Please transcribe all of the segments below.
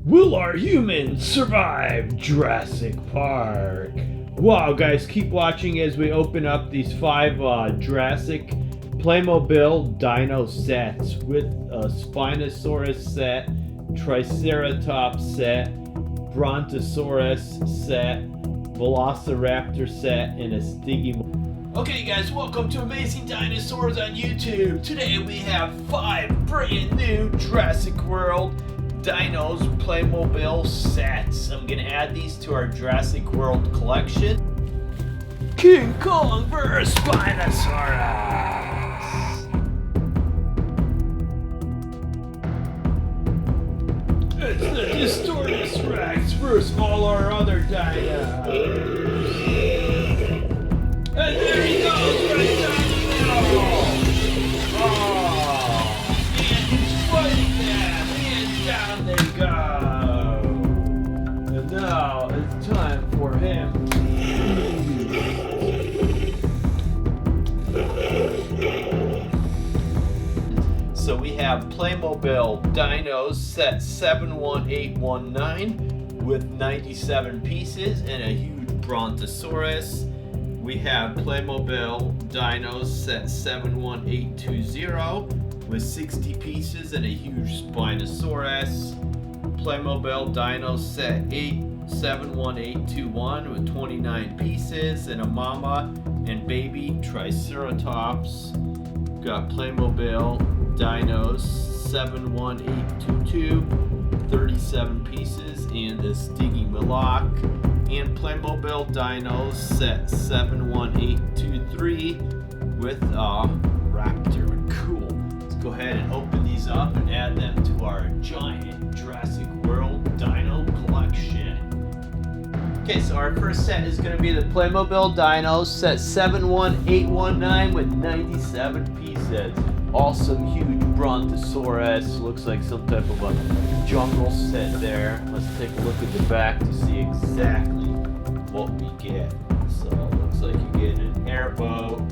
Will our humans survive Jurassic Park? Wow, guys, keep watching as we open up these 5 Jurassic Playmobil Dino sets with a Spinosaurus set, Triceratops set, Brontosaurus set, Velociraptor set, and a Stygimoloch. Okay, guys, welcome to Amazing Dinosaurs on YouTube. Today we have 5 brand new Jurassic World Dinos Playmobil sets. I'm gonna add these to our Jurassic World collection. King Kong vs. Spinosaurus. It's the Indominus Rex versus all our other dinos. And there he goes, right down the middle. Oh, and he's fighting them. And down they go. And now it's time for him. So we have Playmobil Dinos set 71819 with 97 pieces and a huge Brontosaurus. We have Playmobil Dinos set 71820 with 60 pieces and a huge Spinosaurus. Playmobil Dinos set 71821 with 29 pieces and a mama and baby Triceratops. We've got Playmobil Dinos 71822, 37 pieces, and the Stygimoloch. And Playmobil Dinos set 71823 with a Raptor. Cool. Let's go ahead and open these up and add them to our giant Jurassic World Dino collection. Okay, so our first set is going to be the Playmobil Dinos set 71819 with 97 pieces. Awesome huge Brontosaurus. Looks like some type of a jungle set there. Let's take a look at the back to see exactly what we get. So it looks like you get an airboat,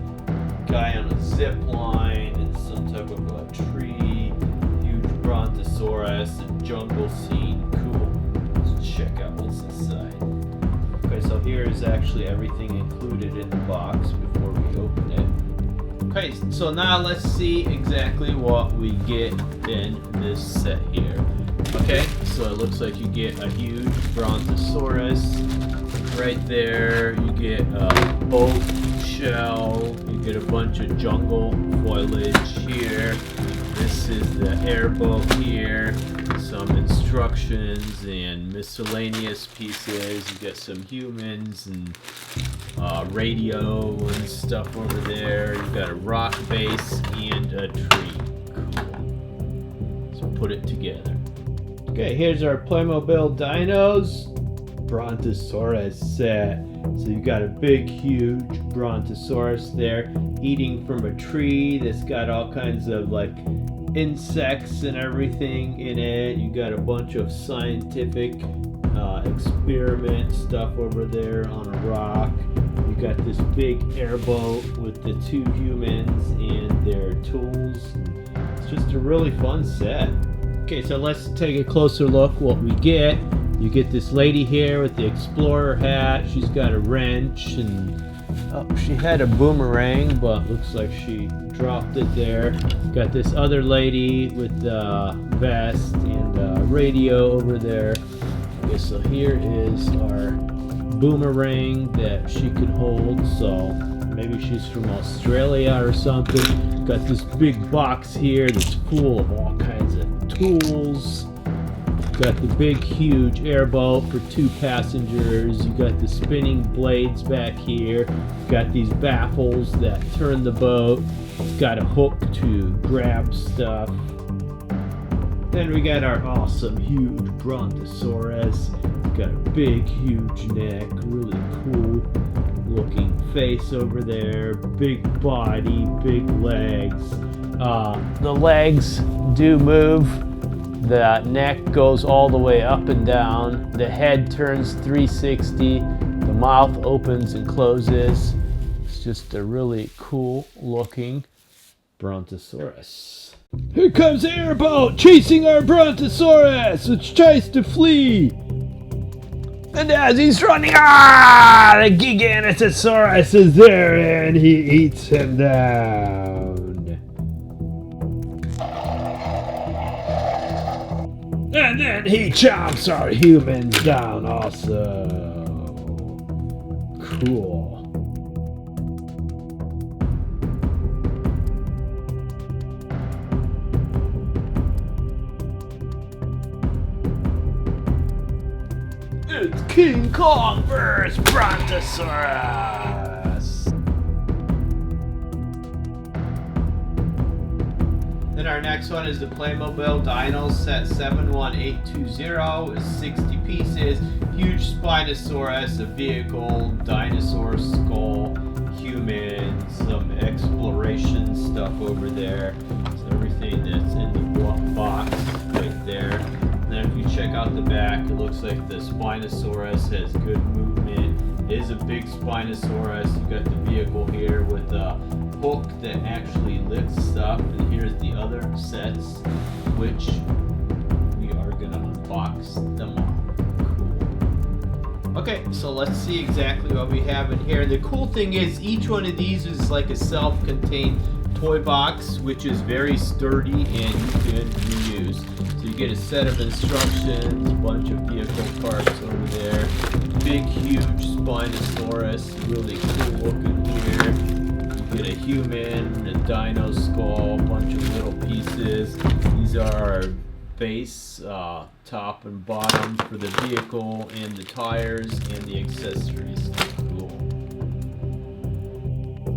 guy on a zip line, and some type of a tree, huge Brontosaurus, and jungle scene. Cool. Let's check out what's inside. Okay, so here is actually everything included in the box before we open it. Okay, so now let's see exactly what we get in this set here. Okay, so it looks like you get a huge Brontosaurus right there. You get a boat shell. You get a bunch of jungle foliage here. This is the airboat here. Some instructions and miscellaneous pieces. You get some humans and radio and stuff over there. You got a rock base and a tree. Cool. So put it together. Okay, here's our Playmobil Dinos Brontosaurus set. So you got a big, huge Brontosaurus there eating from a tree that's got all kinds of like insects and everything in it. You got a bunch of scientific experiment stuff over there on a rock. You got this big airboat with the 2 humans and their tools. It's just a really fun set. Okay, so let's take a closer look what we get. You get this lady here with the explorer hat. She's got a wrench and she had a boomerang, but looks like she dropped it there. Got this other lady with the vest and radio over there. Okay, so here is our boomerang that she could hold. So maybe she's from Australia or something. Got this big box here that's full of all kinds of tools. Got the big huge airboat for 2 passengers. You got the spinning blades back here. Got these baffles that turn the boat. It's got a hook to grab stuff. Then we got our awesome huge Brontosaurus. Got a big huge neck, really cool looking face over there. Big body, big legs. The legs do move. The neck goes all the way up and down. The head turns 360. The mouth opens and closes. It's just a really cool looking Brontosaurus. Here comes the airboat chasing our Brontosaurus, which tries to flee. And as he's running, the Giganotosaurus is there and he eats him down. And then he chomps our humans down also. Cool. It's King Kong vs. Brontosaurus. Then our next one is the Playmobil Dinos set 71820 is 60 pieces. Huge Spinosaurus, a vehicle, dinosaur skull, human, some exploration stuff over there. So everything that's in the box right there. And then if you check out the back, it looks like the Spinosaurus has good movement. It is a big Spinosaurus. You got the vehicle here with a hook that actually lifts stuff, and here's the other sets, which we are gonna unbox them all. Cool. Okay, so let's see exactly what we have in here. The cool thing is each one of these is like a self-contained toy box, which is very sturdy and you can reuse. So you get a set of instructions, a bunch of vehicle parts over there. Big, huge Spinosaurus, really cool looking here. Get a human, a dino skull, a bunch of little pieces. These are our base, top and bottom for the vehicle, and the tires and the accessories. Cool.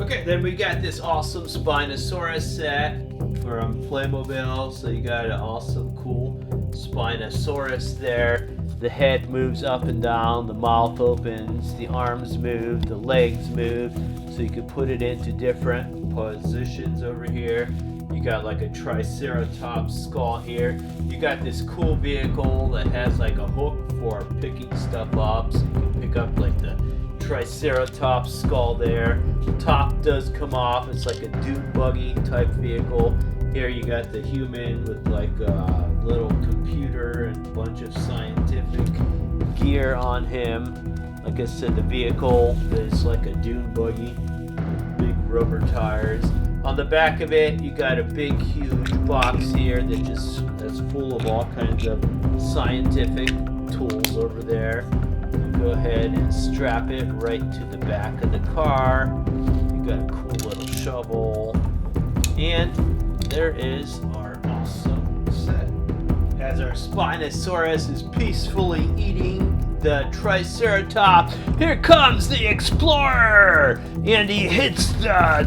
Okay, then we got this awesome Spinosaurus set from Playmobil. So you got an awesome, cool Spinosaurus there. The head moves up and down, the mouth opens, the arms move, the legs move. So you can put it into different positions over here. You got like a Triceratops skull here. You got this cool vehicle that has like a hook for picking stuff up. So you can pick up like the Triceratops skull there. The top does come off. It's like a dune buggy type vehicle. Here you got the human with like a little computer and a bunch of scientific gear on him. Like I said, the vehicle is like a dune buggy, big rubber tires. On the back of it, you got a big, huge box here that's full of all kinds of scientific tools over there. You go ahead and strap it right to the back of the car. You got a cool little shovel, and there is our awesome set. As our Spinosaurus is peacefully eating the Triceratops, here comes the Explorer! And he hits the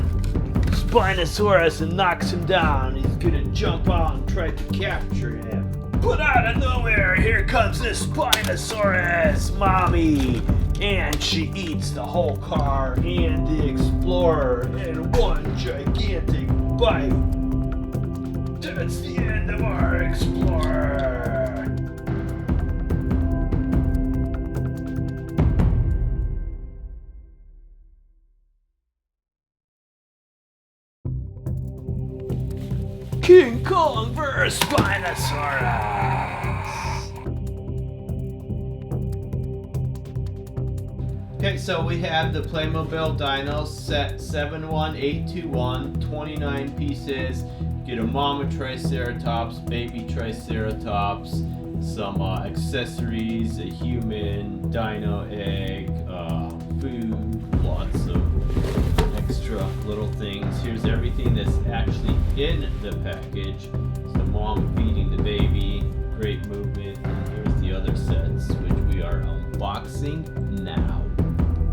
Spinosaurus and knocks him down. He's gonna jump out and try to capture him. But out of nowhere, here comes the Spinosaurus mommy! And she eats the whole car and the Explorer in one gigantic bite. That's the end of our Explorer! King Kong vs. Spinosaurus! Okay, so we have the Playmobil Dinos set 71821, 29 pieces. Get a mama Triceratops, baby Triceratops, some accessories, a human, dino egg, food, lots of extra little things. Here's everything that's actually in the package. So mom feeding the baby, great movement, and here's the other sets, which we are unboxing now.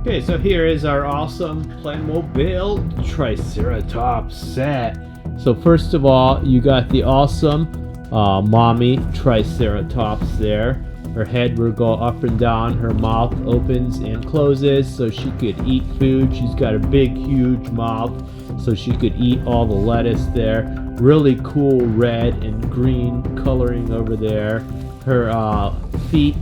Okay, so here is our awesome Playmobil Triceratops set. So first of all, you got the awesome mommy Triceratops there. Her head will go up and down. Her mouth opens and closes so she could eat food. She's got a big, huge mouth so she could eat all the lettuce there. Really cool red and green coloring over there. Her feet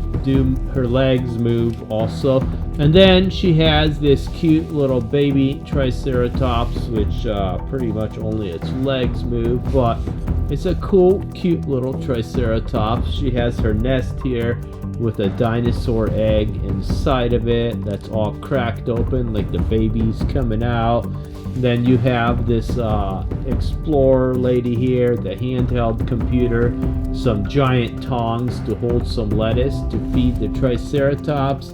her legs move also. And then she has this cute little baby Triceratops, which pretty much only its legs move, but It's a cool, cute little Triceratops. She has her nest here with a dinosaur egg inside of it that's all cracked open like the baby's coming out. Then you have this explorer lady here, the handheld computer, some giant tongs to hold some lettuce to feed the Triceratops,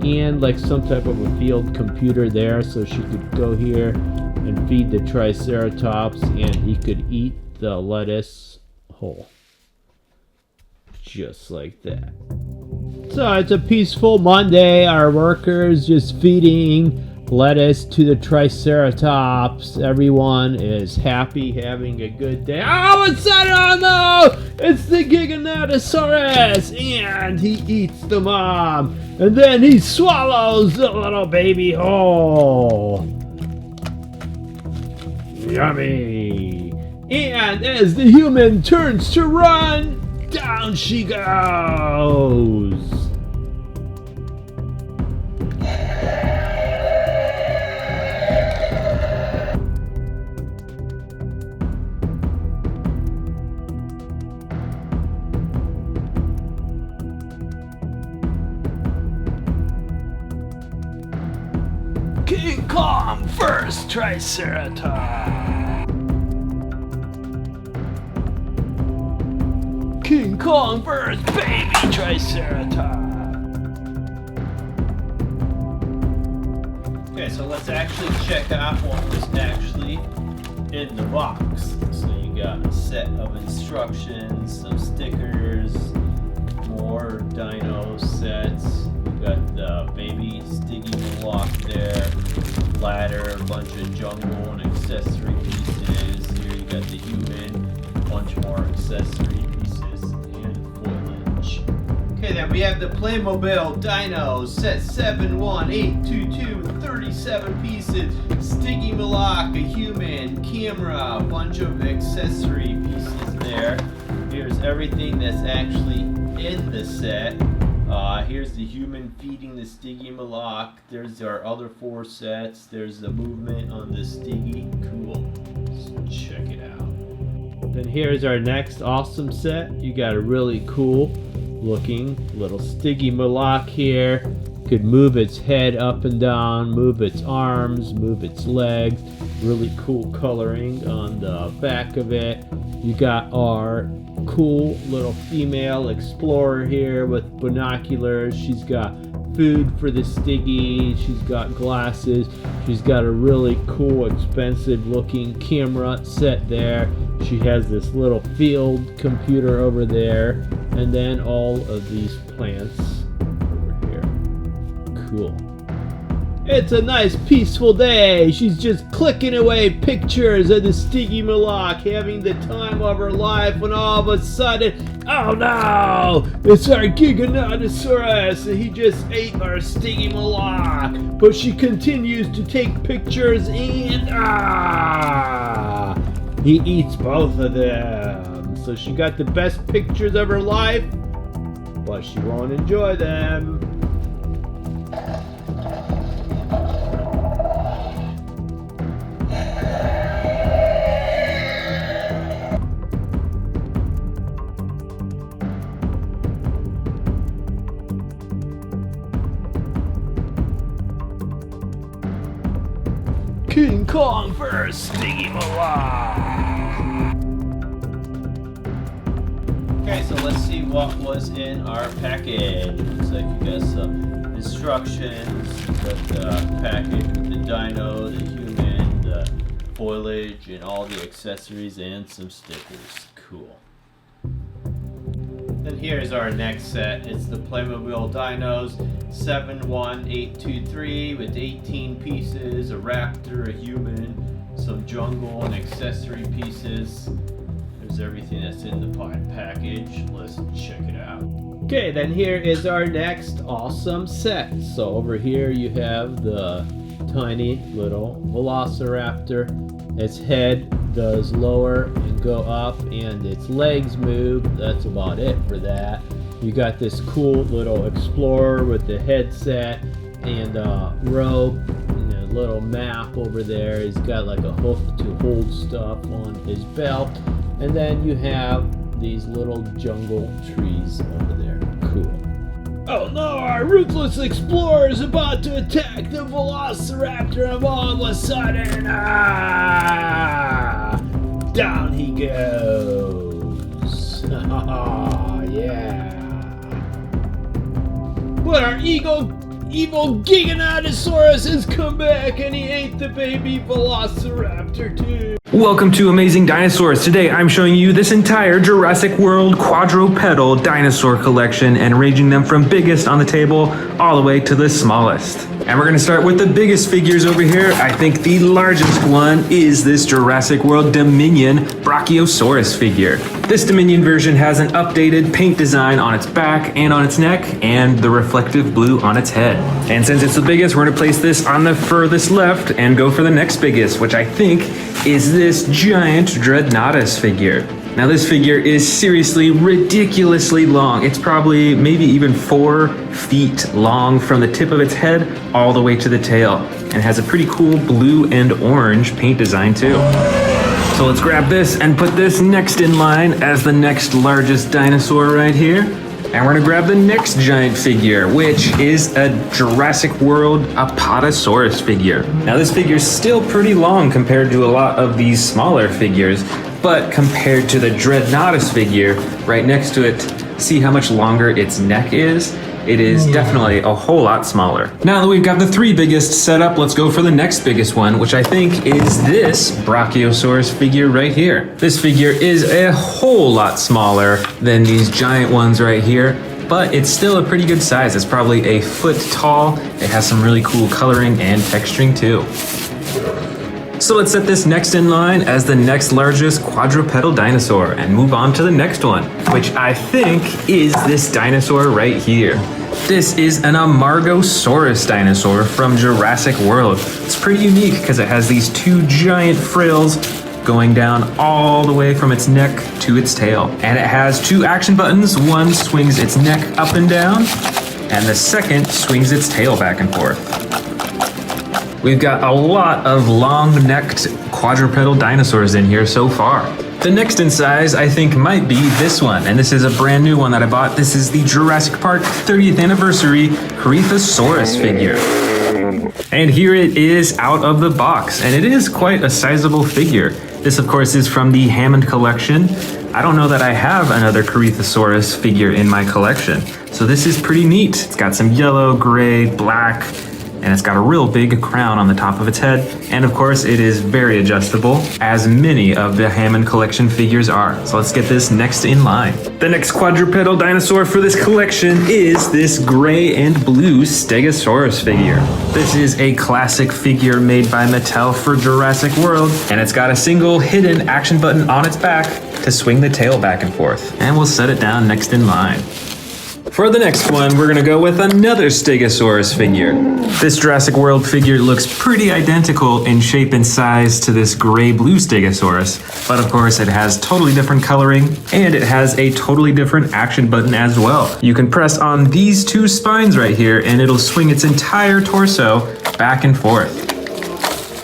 and like some type of a field computer there so she could go here and feed the Triceratops and he could eat the lettuce whole. Just like that. So it's a peaceful Monday. Our workers just feeding lettuce to the Triceratops. Everyone is happy, having a good day. Oh, what's that? Oh no! It's the Giganotosaurus! And he eats the mom. And then he swallows the little baby whole. Yummy! And as the human turns to run, down she goes! King Kong first Triceratops! King Kong first baby Triceratops! Okay, so let's actually check out what was actually in the box. So you got a set of instructions, some stickers, more dino sets. You got the baby Stygimoloch there, ladder, a bunch of jungle and accessory pieces. Here you got the human, a bunch more accessory pieces, and foliage. Okay, then we have the Playmobil Dinos, set 71822 with 37 pieces, Stygimoloch, a human, camera, a bunch of accessory pieces there. Here's everything that's actually in the set. Here's the human feeding the Stygimoloch. There's our other 4 sets. There's the movement on the Stygi. Cool. Let's check it out. Then here's our next awesome set. You got a really cool looking little Stygimoloch here. Could move its head up and down, move its arms, move its legs. Really cool coloring on the back of it. You got our cool little female explorer here with binoculars. She's got food for the Stygi. She's got glasses. She's got a really cool, expensive looking camera set there. She has this little field computer over there. And then all of these plants over here. Cool. It's a nice peaceful day. She's just clicking away pictures of the Stygimoloch having the time of her life when all of a sudden, oh no! It's our Giganotosaurus and he just ate our Stygimoloch. But she continues to take pictures and he eats both of them. So she got the best pictures of her life, but she won't enjoy them. King Kong first Stygimoloch! Okay, so let's see what was in our package. Looks like you got some instructions. You got the package with the dino, the human, the foliage, and all the accessories, and some stickers. Cool. Then here's our next set. It's the Playmobil Dinos 71823 with 18 pieces, a raptor, a human, some jungle and accessory pieces. There's everything that's in the package. Let's check it out. Okay, then here is our next awesome set. So over here you have the tiny little Velociraptor. Its head does lower and go up and its legs move. That's about it for that. You got this cool little explorer with the headset and a robe and a little map over there. He's got like a hook to hold stuff on his belt. And then you have these little jungle trees over there. Cool. Oh no, our ruthless explorer is about to attack the Velociraptor, and all of a sudden, down he goes. Yeah. But our evil Giganotosaurus has come back, and he ate the baby Velociraptor too. Welcome to Amazing Dinosaurs. Today I'm showing you this entire Jurassic World quadrupedal dinosaur collection and arranging them from biggest on the table all the way to the smallest. And we're going to start with the biggest figures over here. I think the largest one is this Jurassic World Dominion Brachiosaurus figure. This Dominion version has an updated paint design on its back and on its neck and the reflective blue on its head. And since it's the biggest, we're going to place this on the furthest left and go for the next biggest, which I think is this giant Dreadnoughtus figure. Now this figure is seriously ridiculously long. It's probably maybe even 4 feet long from the tip of its head all the way to the tail, and has a pretty cool blue and orange paint design too. So let's grab this and put this next in line as the next largest dinosaur right here. And we're gonna grab the next giant figure, which is a Jurassic World Apatosaurus figure. Now this figure is still pretty long compared to a lot of these smaller figures, but compared to the Dreadnoughtus figure right next to it, see how much longer its neck is? It is definitely a whole lot smaller. Now that we've got the 3 biggest set up, let's go for the next biggest one, which I think is this Brachiosaurus figure right here. This figure is a whole lot smaller than these giant ones right here, but it's still a pretty good size. It's probably a foot tall. It has some really cool coloring and texturing too. So let's set this next in line as the next largest quadrupedal dinosaur and move on to the next one, which I think is this dinosaur right here. This is an Amargosaurus dinosaur from Jurassic World. It's pretty unique because it has these 2 giant frills going down all the way from its neck to its tail. And it has 2 action buttons. One swings its neck up and down, and the second swings its tail back and forth. We've got a lot of long-necked quadrupedal dinosaurs in here so far. The next in size, I think, might be this one, and this is a brand new one that I bought. This is the Jurassic Park 30th anniversary Corythosaurus figure. And here it is out of the box, and it is quite a sizable figure. This, of course, is from the Hammond collection. I don't know that I have another Corythosaurus figure in my collection, so this is pretty neat. It's got some yellow, gray, black, and it's got a real big crown on the top of its head. And of course, it is very adjustable, as many of the Hammond collection figures are. So let's get this next in line. The next quadrupedal dinosaur for this collection is this gray and blue Stegosaurus figure. This is a classic figure made by Mattel for Jurassic World, and it's got a single hidden action button on its back to swing the tail back and forth. And we'll set it down next in line. For the next one, we're gonna go with another Stegosaurus figure. This Jurassic World figure looks pretty identical in shape and size to this gray-blue Stegosaurus, but of course it has totally different coloring, and it has a totally different action button as well. You can press on these 2 spines right here, and it'll swing its entire torso back and forth.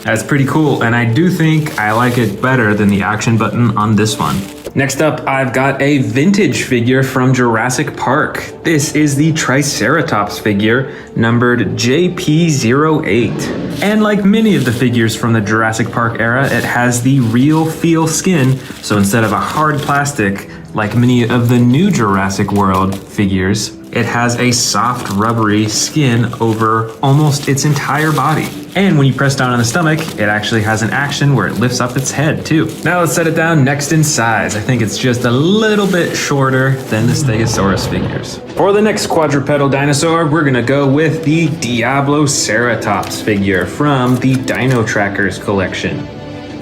That's pretty cool, and I do think I like it better than the action button on this one. Next up, I've got a vintage figure from Jurassic Park. This is the Triceratops figure, numbered JP08. And like many of the figures from the Jurassic Park era, it has the real feel skin, so instead of a hard plastic, like many of the new Jurassic World figures, it has a soft, rubbery skin over almost its entire body. And when you press down on the stomach, it actually has an action where it lifts up its head too. Now let's set it down next in size. I think it's just a little bit shorter than the Stegosaurus figures. For the next quadrupedal dinosaur, we're gonna go with the Diabloceratops figure from the Dino Trackers collection.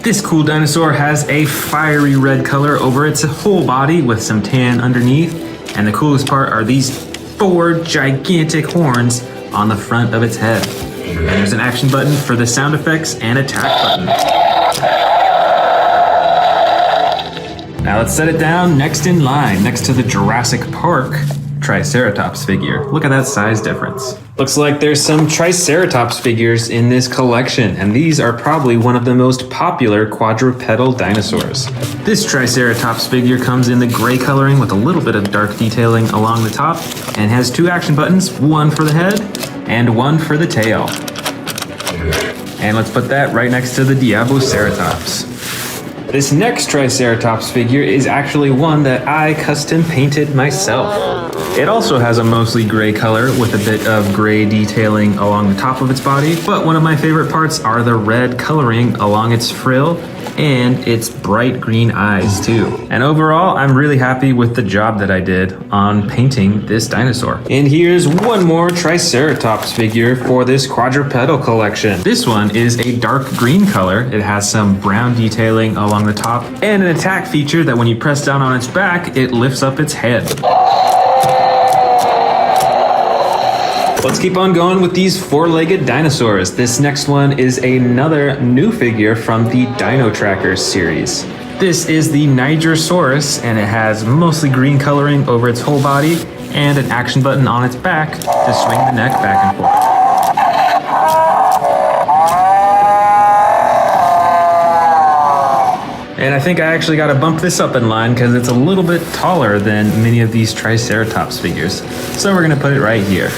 This cool dinosaur has a fiery red color over its whole body with some tan underneath. And the coolest part are these 4 gigantic horns on the front of its head. And there's an action button for the sound effects and attack button. Now let's set it down next in line, next to the Jurassic Park Triceratops figure. Look at that size difference. Looks like there's some Triceratops figures in this collection, and these are probably one of the most popular quadrupedal dinosaurs. This Triceratops figure comes in the gray coloring with a little bit of dark detailing along the top, and has 2 action buttons, one for the head and one for the tail. And let's put that right next to the Diaboceratops. This next Triceratops figure is actually one that I custom painted myself. It also has a mostly gray color with a bit of gray detailing along the top of its body, but one of my favorite parts are the red coloring along its frill and its bright green eyes too. And overall, I'm really happy with the job that I did on painting this dinosaur. And here's one more Triceratops figure for this quadrupedal collection. This one is a dark green color. It has some brown detailing along the top and an attack feature that when you press down on its back, it lifts up its head. Let's keep on going with these 4-legged dinosaurs. This next one is another new figure from the Dino Trackers series. This is the Nigersaurus, and it has mostly green coloring over its whole body and an action button on its back to swing the neck back and forth. And I think I actually got to bump this up in line because it's a little bit taller than many of these Triceratops figures. So we're going to put it right here.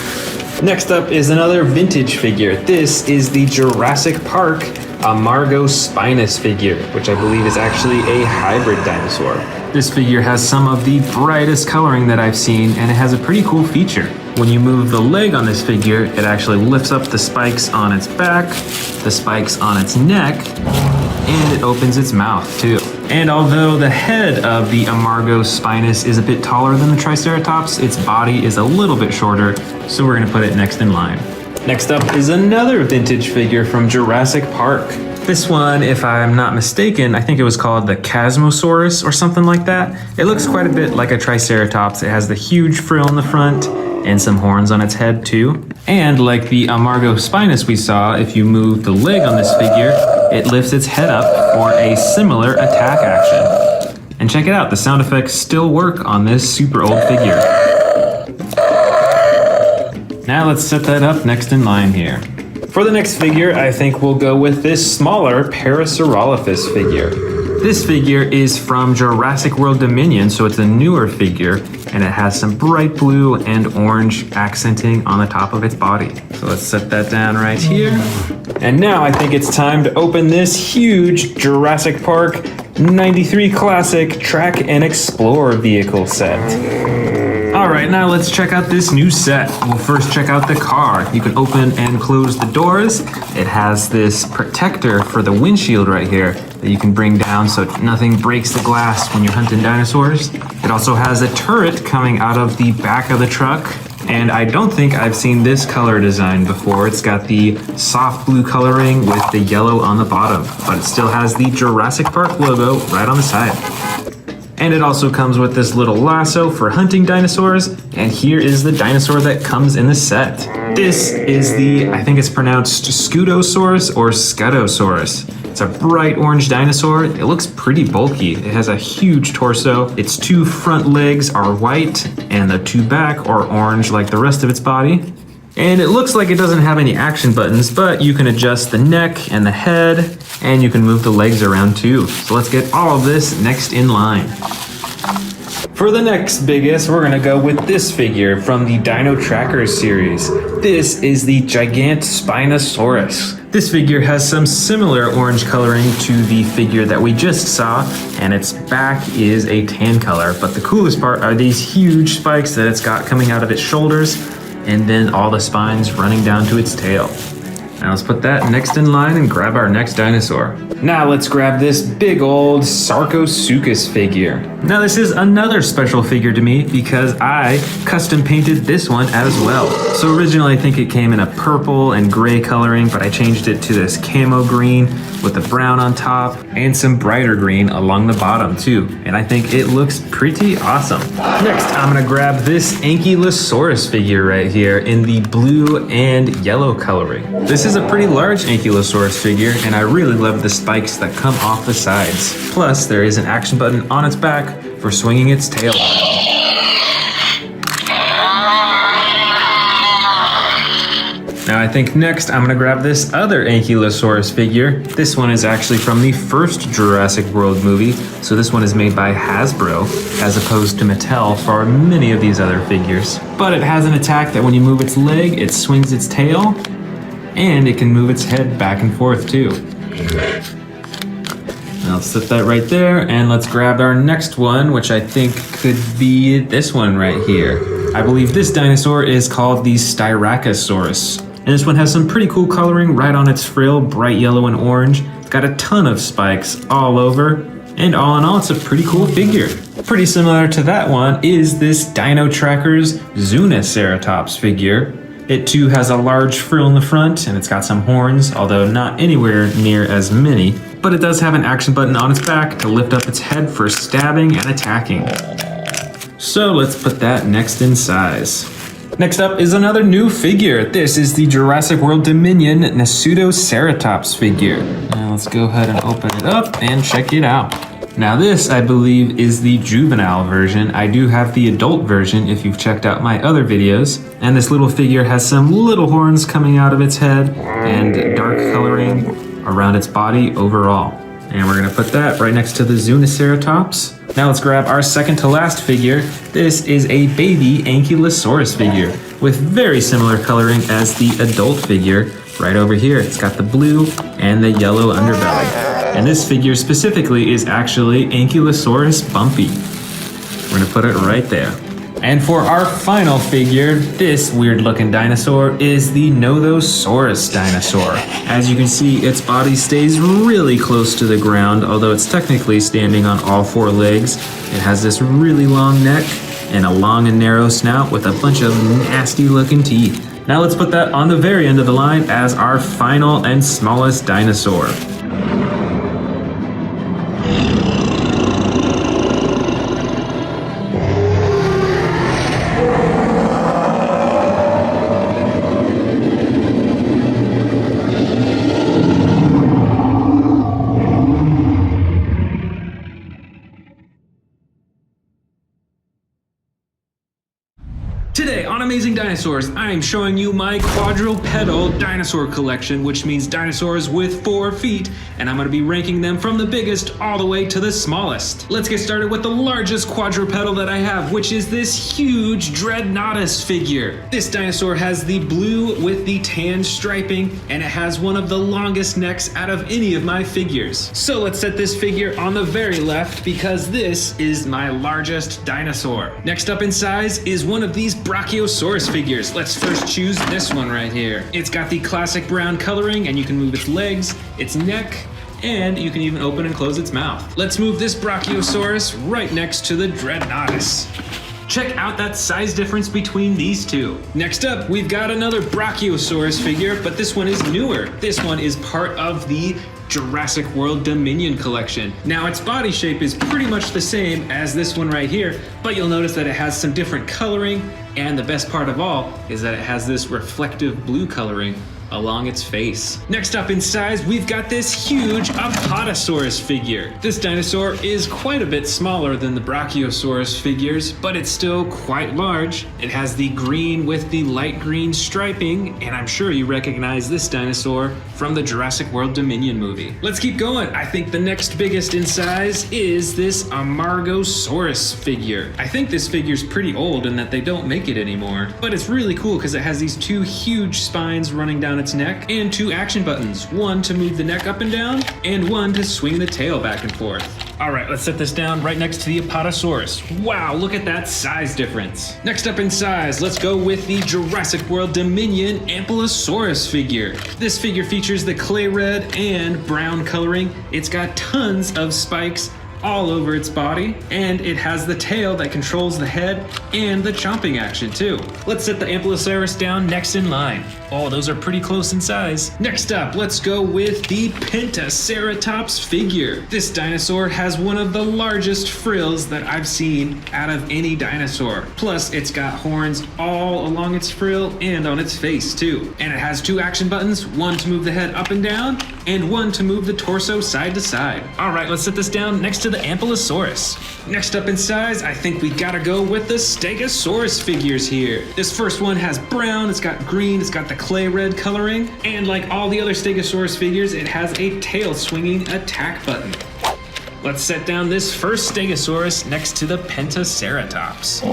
Next up is another vintage figure. This is the Jurassic Park Amargospinus figure, which I believe is actually a hybrid dinosaur. This figure has some of the brightest coloring that I've seen, and it has a pretty cool feature. When you move the leg on this figure, it actually lifts up the spikes on its back, the spikes on its neck, and it opens its mouth too. And although the head of the Amargospinus is a bit taller than the Triceratops, its body is a little bit shorter, so we're gonna put it next in line. Next up is another vintage figure from Jurassic Park. This one, if I'm not mistaken, I think it was called the Chasmosaurus or something like that. It looks quite a bit like a Triceratops. It has the huge frill in the front and some horns on its head too. And like the Amargospinus we saw, if you move the leg on this figure, it lifts its head up for a similar attack action. And check it out, the sound effects still work on this super old figure. Now let's set that up next in line here. For the next figure, I think we'll go with this smaller Parasaurolophus figure. This figure is from Jurassic World Dominion, so it's a newer figure, and it has some bright blue and orange accenting on the top of its body. So let's set that down right here. And now I think it's time to open this huge Jurassic Park 93 Classic Track and Explore vehicle set. Alright, now let's check out this new set. We'll first check out the car. You can open and close the doors. It has this protector for the windshield right here that you can bring down so nothing breaks the glass when you're hunting dinosaurs. It also has a turret coming out of the back of the truck. And I don't think I've seen this color design before. It's got the soft blue coloring with the yellow on the bottom, but it still has the Jurassic Park logo right on the side. And it also comes with this little lasso for hunting dinosaurs. And here is the dinosaur that comes in the set. This is the, I think it's pronounced Scutosaurus or Scutosaurus. It's a bright orange dinosaur. It looks pretty bulky. It has a huge torso. Its 2 front legs are white and the 2 back are orange like the rest of its body. And it looks like it doesn't have any action buttons, but you can adjust the neck and the head, and you can move the legs around too. So let's get all of this next in line. For the next biggest, we're gonna go with this figure from the Dino Trackers series. This is the Gigant Spinosaurus. This figure has some similar orange coloring to the figure that we just saw, and its back is a tan color. But the coolest part are these huge spikes that it's got coming out of its shoulders, and then all the spines running down to its tail. Now let's put that next in line and grab our next dinosaur. Now let's grab this big old Sarcosuchus figure. Now this is another special figure to me because I custom painted this one as well. So originally I think it came in a purple and gray coloring, but I changed it to this camo green with the brown on top and some brighter green along the bottom too. And I think it looks pretty awesome. Next, I'm gonna grab this Ankylosaurus figure right here in the blue and yellow coloring. This is a pretty large Ankylosaurus figure, and I really love the spikes that come off the sides. Plus, there is an action button on its back for swinging its tail. I think next I'm gonna grab this other Ankylosaurus figure. This one is actually from the first Jurassic World movie, so this one is made by Hasbro, as opposed to Mattel for many of these other figures. But it has an attack that when you move its leg, it swings its tail, and it can move its head back and forth too. Now let's set that right there, and let's grab our next one, which I think could be this one right here. I believe this dinosaur is called the Styracosaurus. And this one has some pretty cool coloring right on its frill, bright yellow and orange. It's got a ton of spikes all over, and all in all, it's a pretty cool figure. Pretty similar to that one is this Dino Tracker's Zuniceratops figure. It too has a large frill in the front, and it's got some horns, although not anywhere near as many. But it does have an action button on its back to lift up its head for stabbing and attacking. So let's put that next in size. Next up is another new figure. This is the Jurassic World Dominion Nasutoceratops figure. Now let's go ahead and open it up and check it out. Now this, I believe, is the juvenile version. I do have the adult version if you've checked out my other videos. And this little figure has some little horns coming out of its head and dark coloring around its body overall. And we're gonna put that right next to the Zuniceratops. Now let's grab our second to last figure. This is a baby Ankylosaurus figure with very similar coloring as the adult figure right over here. It's got the blue and the yellow underbelly. And this figure specifically is actually Ankylosaurus Bumpy. We're gonna put it right there. And for our final figure, this weird looking dinosaur is the Nothosaurus dinosaur. As you can see, its body stays really close to the ground, although it's technically standing on all four legs. It has this really long neck and a long and narrow snout with a bunch of nasty looking teeth. Now let's put that on the very end of the line as our final and smallest dinosaur. Today on Amazing Dinosaurs, I am showing you my quadrupedal dinosaur collection, which means dinosaurs with 4 feet, and I'm going to be ranking them from the biggest all the way to the smallest. Let's get started with the largest quadrupedal that I have, which is this huge Dreadnoughtus figure. This dinosaur has the blue with the tan striping, and it has one of the longest necks out of any of my figures. So let's set this figure on the very left because this is my largest dinosaur. Next up in size is one of these Brachiosaurus figures. Let's first choose this one right here. It's got the classic brown coloring, and you can move its legs, its neck, and you can even open and close its mouth. Let's move this Brachiosaurus right next to the Dreadnoughtus. Check out that size difference between these two. Next up, we've got another Brachiosaurus figure, but this one is newer. This one is part of the Jurassic World Dominion collection. Now its body shape is pretty much the same as this one right here, but you'll notice that it has some different coloring, and the best part of all is that it has this reflective blue coloring along its face. Next up in size, we've got this huge Apatosaurus figure. This dinosaur is quite a bit smaller than the Brachiosaurus figures, but it's still quite large. It has the green with the light green striping, and I'm sure you recognize this dinosaur from the Jurassic World Dominion movie. Let's keep going. I think the next biggest in size is this Amargosaurus figure. I think this figure's pretty old and that they don't make it anymore, but it's really cool because it has these 2 huge spines running down its neck and 2 action buttons, one to move the neck up and down and one to swing the tail back and forth. All right, let's set this down right next to the Apatosaurus. Wow, look at that size difference. Next up in size, let's go with the Jurassic World Dominion Ankylosaurus figure. This figure features the clay red and brown coloring. It's got tons of spikes all over its body, and it has the tail that controls the head and the chomping action too. Let's set the Ankylosaurus down next in line. Oh, those are pretty close in size. Next up, let's go with the Pentaceratops figure. This dinosaur has one of the largest frills that I've seen out of any dinosaur. Plus, it's got horns all along its frill and on its face too. And it has 2 action buttons, one to move the head up and down, and one to move the torso side to side. All right, let's set this down next to the Ankylosaurus. Next up in size, I think we gotta go with the Stegosaurus figures here. This first one has brown, it's got green, it's got the clay red coloring, and like all the other Stegosaurus figures, it has a tail swinging attack button. Let's set down this first Stegosaurus next to the Pentaceratops.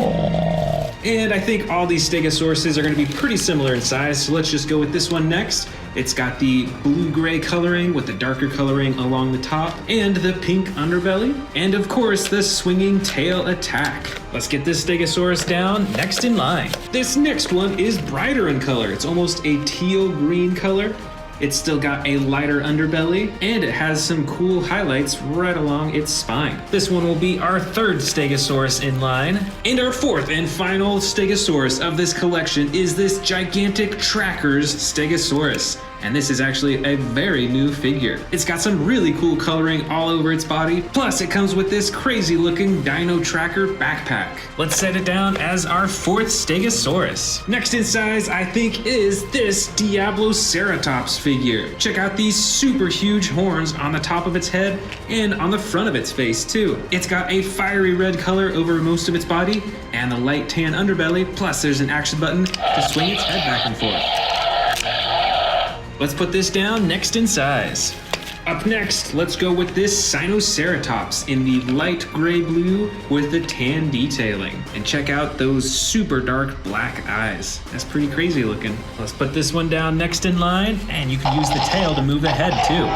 And I think all these Stegosauruses are going to be pretty similar in size, so let's just go with this one next. It's got the blue-gray coloring with the darker coloring along the top, and the pink underbelly, and of course the swinging tail attack. Let's get this Stegosaurus down next in line. This next one is brighter in color. It's almost a teal-green color. It's still got a lighter underbelly, and it has some cool highlights right along its spine. This one will be our third Stegosaurus in line. And our fourth and final Stegosaurus of this collection is this gigantic Trackers Stegosaurus. And this is actually a very new figure. It's got some really cool coloring all over its body, plus it comes with this crazy looking Dino Tracker backpack. Let's set it down as our fourth Stegosaurus. Next in size, I think, is this Velociraptor figure. Check out these super huge horns on the top of its head and on the front of its face too. It's got a fiery red color over most of its body and a light tan underbelly, plus there's an action button to swing its head back and forth. Let's put this down next in size. Up next, let's go with this Spinosaurus in the light gray blue with the tan detailing. And check out those super dark black eyes. That's pretty crazy looking. Let's put this one down next in line, and you can use the tail to move the head too.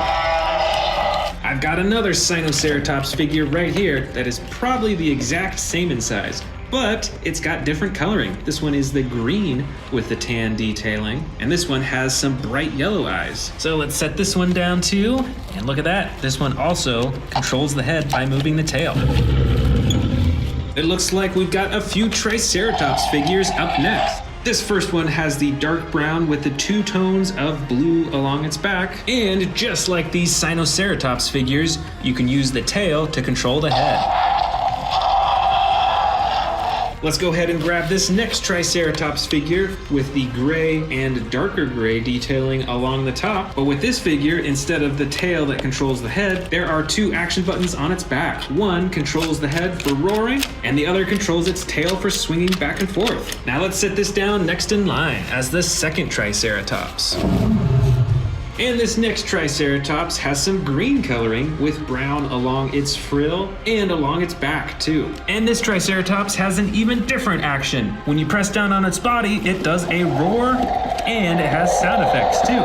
I've got another Spinosaurus figure right here that is probably the exact same in size, but it's got different coloring. This one is the green with the tan detailing, and this one has some bright yellow eyes. So let's set this one down too, and look at that. This one also controls the head by moving the tail. It looks like we've got a few Triceratops figures up next. This first one has the dark brown with the two tones of blue along its back, and just like these Spinosaurus figures, you can use the tail to control the head. Let's go ahead and grab this next Triceratops figure with the gray and darker gray detailing along the top. But with this figure, instead of the tail that controls the head, there are two action buttons on its back. One controls the head for roaring, and the other controls its tail for swinging back and forth. Now let's set this down next in line as the second Triceratops. And this next Triceratops has some green coloring with brown along its frill and along its back too. And this Triceratops has an even different action. When you press down on its body, it does a roar and it has sound effects too.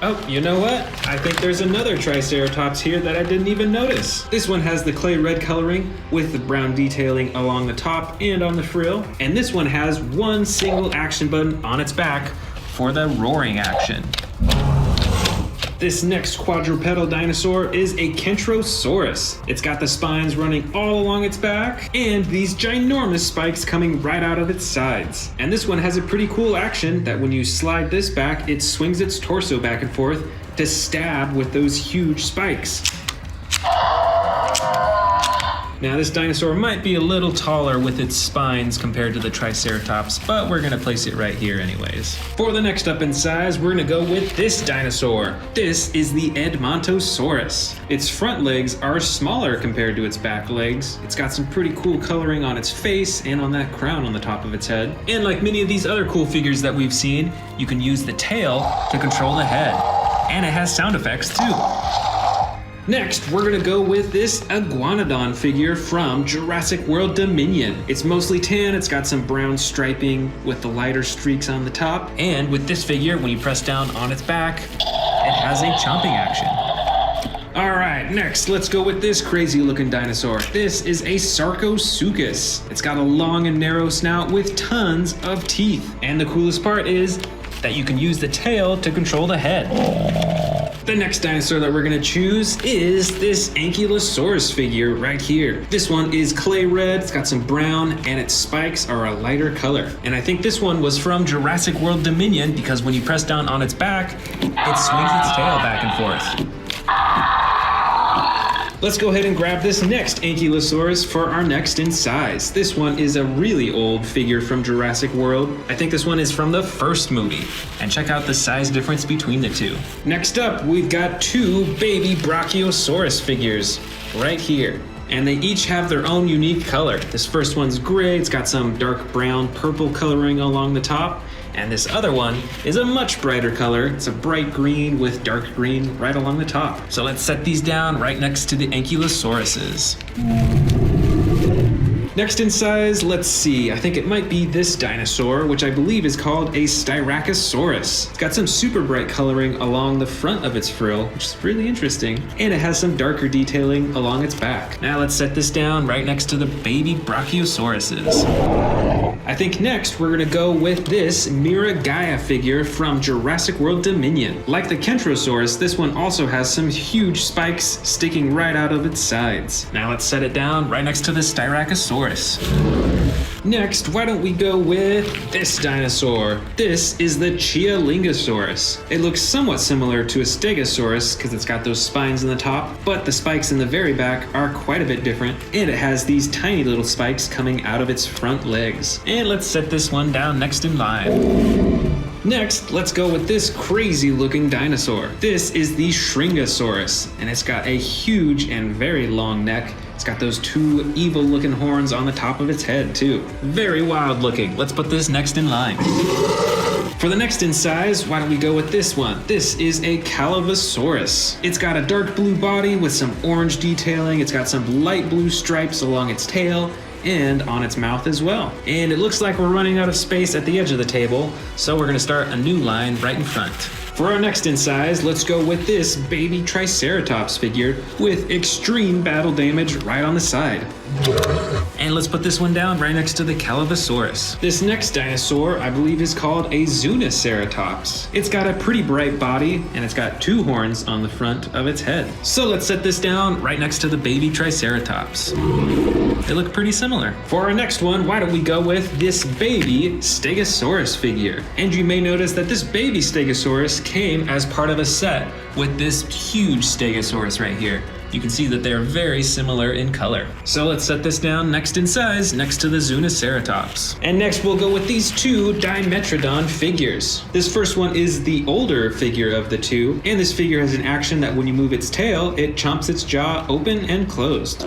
Oh, you know what? I think there's another Triceratops here that I didn't even notice. This one has the clay red coloring with the brown detailing along the top and on the frill. And this one has one single action button on its back for the roaring action. This next quadrupedal dinosaur is a Kentrosaurus. It's got the spines running all along its back and these ginormous spikes coming right out of its sides. And this one has a pretty cool action that when you slide this back, it swings its torso back and forth to stab with those huge spikes. Now this dinosaur might be a little taller with its spines compared to the Triceratops, but we're gonna place it right here anyways. For the next up in size, we're gonna go with this dinosaur. This is the Edmontosaurus. Its front legs are smaller compared to its back legs. It's got some pretty cool coloring on its face and on that crown on the top of its head. And like many of these other cool figures that we've seen, you can use the tail to control the head. And it has sound effects too. Next, we're gonna go with this Iguanodon figure from Jurassic World Dominion. It's mostly tan, it's got some brown striping with the lighter streaks on the top. And with this figure, when you press down on its back, it has a chomping action. All right, next, let's go with this crazy looking dinosaur. This is a Sarcosuchus. It's got a long and narrow snout with tons of teeth. And the coolest part is that you can use the tail to control the head. The next dinosaur that we're gonna choose is this Ankylosaurus figure right here. This one is clay red, it's got some brown, and its spikes are a lighter color. And I think this one was from Jurassic World Dominion because when you press down on its back, it swings its tail back and forth. Let's go ahead and grab this next Ankylosaurus for our next in size. This one is a really old figure from Jurassic World. I think this one is from the first movie. And check out the size difference between the two. Next up, we've got two baby Brachiosaurus figures right here. And they each have their own unique color. This first one's gray, it's got some dark brown purple coloring along the top. And this other one is a much brighter color. It's a bright green with dark green right along the top. So let's set these down right next to the Ankylosauruses. Next in size, let's see, I think it might be this dinosaur, which I believe is called a Styracosaurus. It's got some super bright coloring along the front of its frill, which is really interesting, and it has some darker detailing along its back. Now let's set this down right next to the baby Brachiosauruses. I think next we're gonna go with this Miragaia figure from Jurassic World Dominion. Like the Kentrosaurus, this one also has some huge spikes sticking right out of its sides. Now let's set it down right next to the Styracosaurus. Next, why don't we go with this dinosaur? This is the Chialingosaurus. It looks somewhat similar to a Stegosaurus because it's got those spines in the top, but the spikes in the very back are quite a bit different, and it has these tiny little spikes coming out of its front legs. And let's set this one down next in line. Next, let's go with this crazy looking dinosaur. This is the Shringosaurus, and it's got a huge and very long neck. It's got those two evil looking horns on the top of its head too. Very wild looking. Let's put this next in line. For the next in size, why don't we go with this one? This is a Calavosaurus. It's got a dark blue body with some orange detailing. It's got some light blue stripes along its tail and on its mouth as well. And it looks like we're running out of space at the edge of the table, so we're gonna start a new line right in front. For our next in size, let's go with this baby Triceratops figure with extreme battle damage right on the side. And let's put this one down right next to the Calavosaurus. This next dinosaur, I believe, is called a Zuniceratops. It's got a pretty bright body, and it's got two horns on the front of its head. So let's set this down right next to the baby Triceratops. They look pretty similar. For our next one, why don't we go with this baby Stegosaurus figure? And you may notice that this baby Stegosaurus came as part of a set with this huge Stegosaurus right here. You can see that they're very similar in color. So let's set this down next in size, next to the Zuniceratops. And next we'll go with these two Dimetrodon figures. This first one is the older figure of the two, and this figure has an action that when you move its tail, it chomps its jaw open and closed.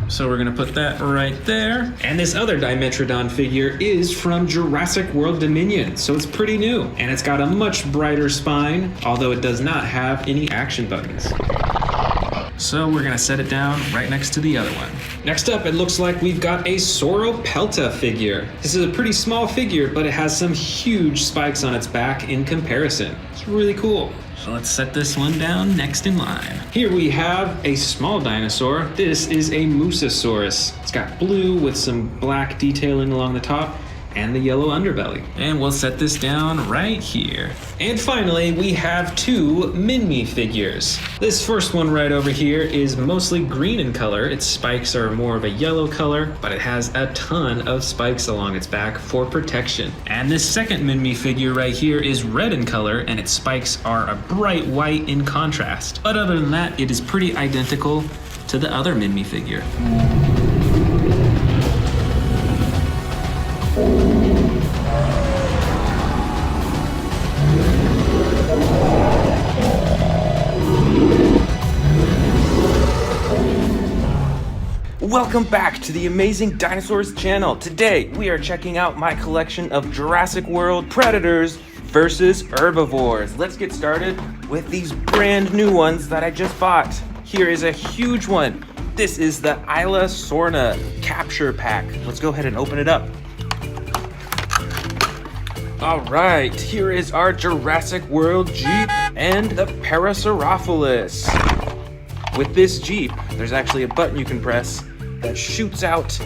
So we're gonna put that right there. And this other Dimetrodon figure is from Jurassic World Dominion, so it's pretty new. And it's got a much brighter spine, although it does not have any action buttons. So we're gonna set it down right next to the other one. Next up, it looks like we've got a Sauropelta figure. This is a pretty small figure, but it has some huge spikes on its back in comparison. It's really cool. So let's set this one down next in line. Here we have a small dinosaur. This is a Mosasaurus. It's got blue with some black detailing along the top and the yellow underbelly. And we'll set this down right here. And finally, we have two Minmi figures. This first one right over here is mostly green in color. Its spikes are more of a yellow color, but it has a ton of spikes along its back for protection. And this second Minmi figure right here is red in color, and its spikes are a bright white in contrast. But other than that, it is pretty identical to the other Minmi figure. Welcome back to the Amazing Dinosaurs channel. Today we are checking out my collection of Jurassic World predators versus herbivores. Let's get started with these brand new ones that I just bought. Here is a huge one. This is the Isla Sorna capture pack. Let's go ahead and open it up. All right, here is our Jurassic World Jeep and the Parasaurolophus. With this Jeep, there's actually a button you can press that shoots out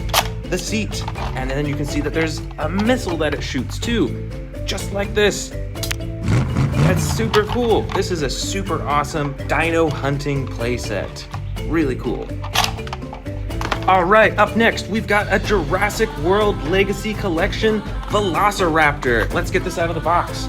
the seat, and then you can see that there's a missile that it shoots too, just like this. That's super cool. This is a super awesome dino hunting playset. Really cool. All right, up next, we've got a Jurassic World Legacy Collection Velociraptor. Let's get this out of the box.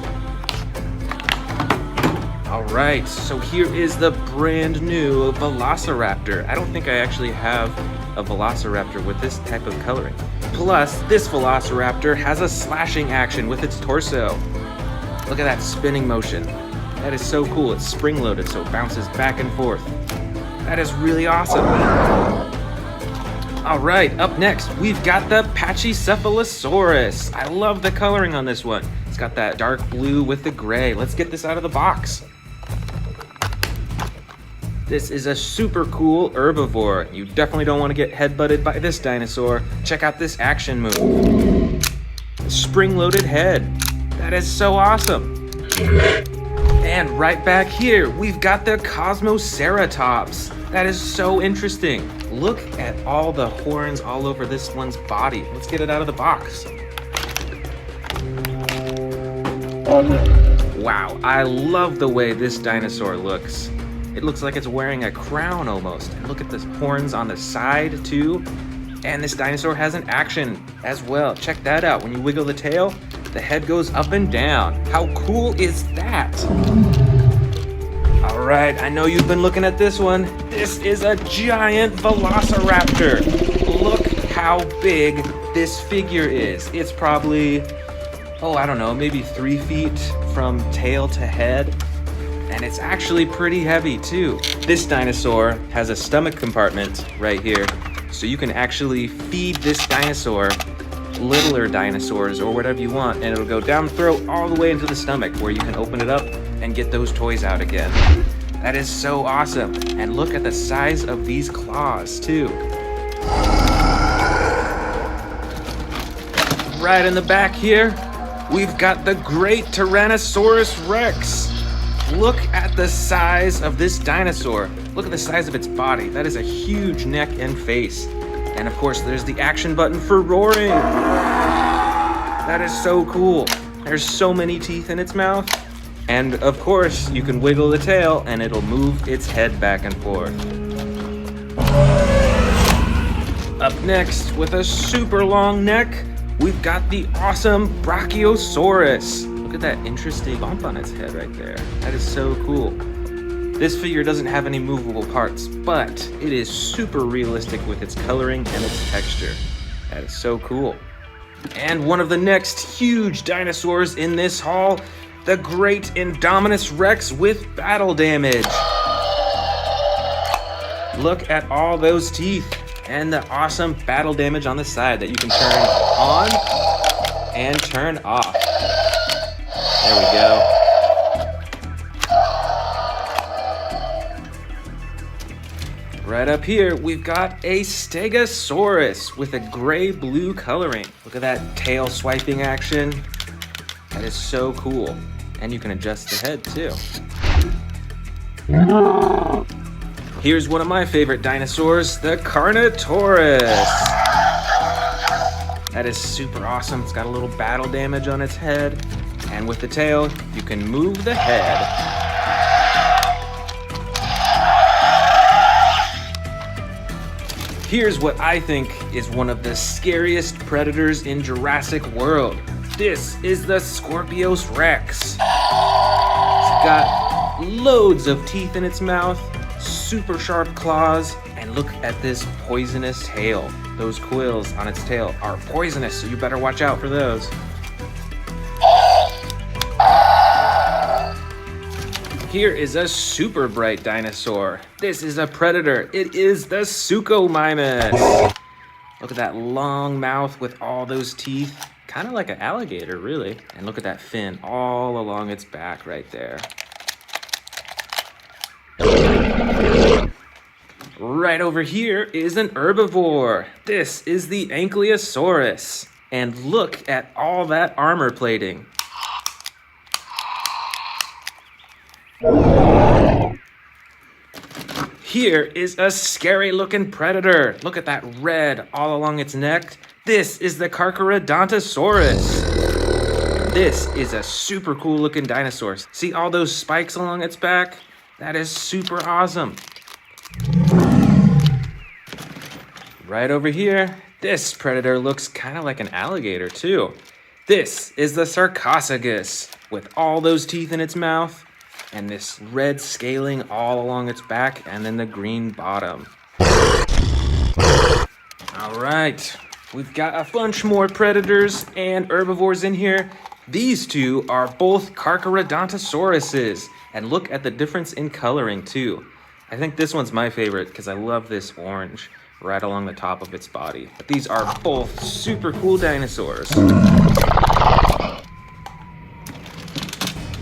All right, so here is the brand new Velociraptor. I don't think I actually have a Velociraptor with this type of coloring. Plus, this Velociraptor has a slashing action with its torso. Look at that spinning motion. That is so cool. It's spring-loaded, so it bounces back and forth. That is really awesome. All right, up next, we've got the Brachiosaurus. I love the coloring on this one. It's got that dark blue with the gray. Let's get this out of the box. This is a super cool herbivore. You definitely don't want to get headbutted by this dinosaur. Check out this action move. Spring-loaded head. That is so awesome. And right back here, we've got the Cosmoceratops. That is so interesting. Look at all the horns all over this one's body. Let's get it out of the box. Wow, I love the way this dinosaur looks. It looks like it's wearing a crown almost. And look at the horns on the side too. And this dinosaur has an action as well. Check that out. When you wiggle the tail, the head goes up and down. How cool is that? All right, I know you've been looking at this one. This is a giant Velociraptor. Look how big this figure is. It's probably, I don't know, maybe 3 feet from tail to head. And it's actually pretty heavy too. This dinosaur has a stomach compartment right here. So you can actually feed this dinosaur littler dinosaurs or whatever you want, and it'll go down the throat all the way into the stomach where you can open it up and get those toys out again. That is so awesome. And look at the size of these claws too. Right in the back here, we've got the great Tyrannosaurus Rex. Look at the size of this dinosaur. Look at the size of its body. That is a huge neck and face. And of course, there's the action button for roaring. That is so cool. There's so many teeth in its mouth. And of course, you can wiggle the tail and it'll move its head back and forth. Up next, with a super long neck, we've got the awesome Brachiosaurus. Look at that interesting bump on its head right there. That is so cool. This figure doesn't have any movable parts, but it is super realistic with its coloring and its texture. That is so cool. And one of the next huge dinosaurs in this haul, the great Indominus Rex with battle damage. Look at all those teeth and the awesome battle damage on the side that you can turn on and turn off. There we go. Right up here, we've got a Stegosaurus with a gray-blue coloring. Look at that tail swiping action. That is so cool. And you can adjust the head too. Here's one of my favorite dinosaurs, the Carnotaurus. That is super awesome. It's got a little battle damage on its head. And with the tail, you can move the head. Here's what I think is one of the scariest predators in Jurassic World. This is the Scorpius Rex. It's got loads of teeth in its mouth, super sharp claws, and look at this poisonous tail. Those quills on its tail are poisonous, so you better watch out for those. Here is a super bright dinosaur. This is a predator. It is the Suchomimus. Look at that long mouth with all those teeth. Kind of like an alligator, really. And look at that fin all along its back right there. Right over here is an herbivore. This is the Ankylosaurus. And look at all that armor plating. Here is a scary looking predator. Look at that red all along its neck. This is the Carcharodontosaurus. This is a super cool looking dinosaur. See all those spikes along its back? That is super awesome. Right over here, this predator looks kind of like an alligator too. This is the Sarcophagus with all those teeth in its mouth. and this red scaling all along its back, and then the green bottom. All right, we've got a bunch more predators and herbivores in here. These two are both Carcharodontosauruses, and look at the difference in coloring too. I think this one's my favorite because I love this orange right along the top of its body. But these are both super cool dinosaurs.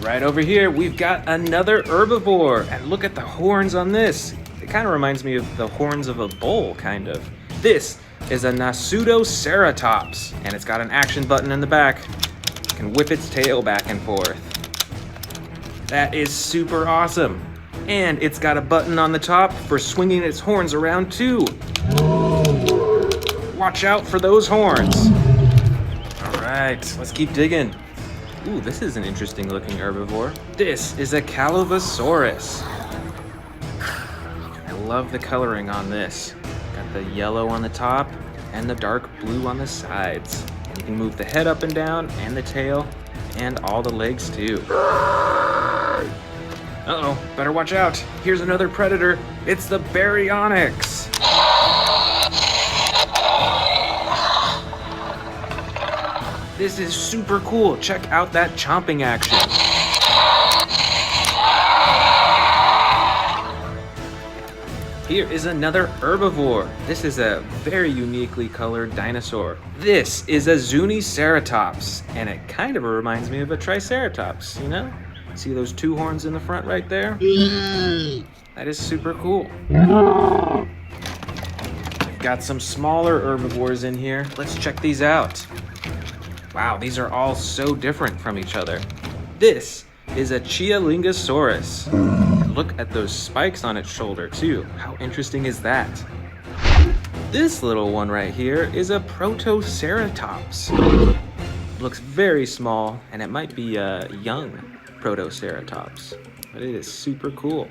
Right over here, we've got another herbivore, and look at the horns on this. It kind of reminds me of the horns of a bull, kind of. This is a Spinosaurus, and it's got an action button in the back. It can whip its tail back and forth. That is super awesome. And it's got a button on the top for swinging its horns around too. Watch out for those horns. All right, let's keep digging. Ooh, this is an interesting looking herbivore. This is a Calavosaurus. I love the coloring on this. Got the yellow on the top and the dark blue on the sides. And you can move the head up and down and the tail and all the legs too. Uh-oh, better watch out. Here's another predator. It's the Baryonyx. This is super cool. Check out that chomping action. Here is another herbivore. This is a very uniquely colored dinosaur. This is a Zuniceratops, and it kind of reminds me of a Triceratops, you know? See those two horns in the front right there? That is super cool. We've got some smaller herbivores in here. Let's check these out. Wow, these are all so different from each other. This is a Chialingosaurus. And look at those spikes on its shoulder too. How interesting is that? This little one right here is a Protoceratops. Looks very small, and it might be a young Protoceratops, but it is super cool.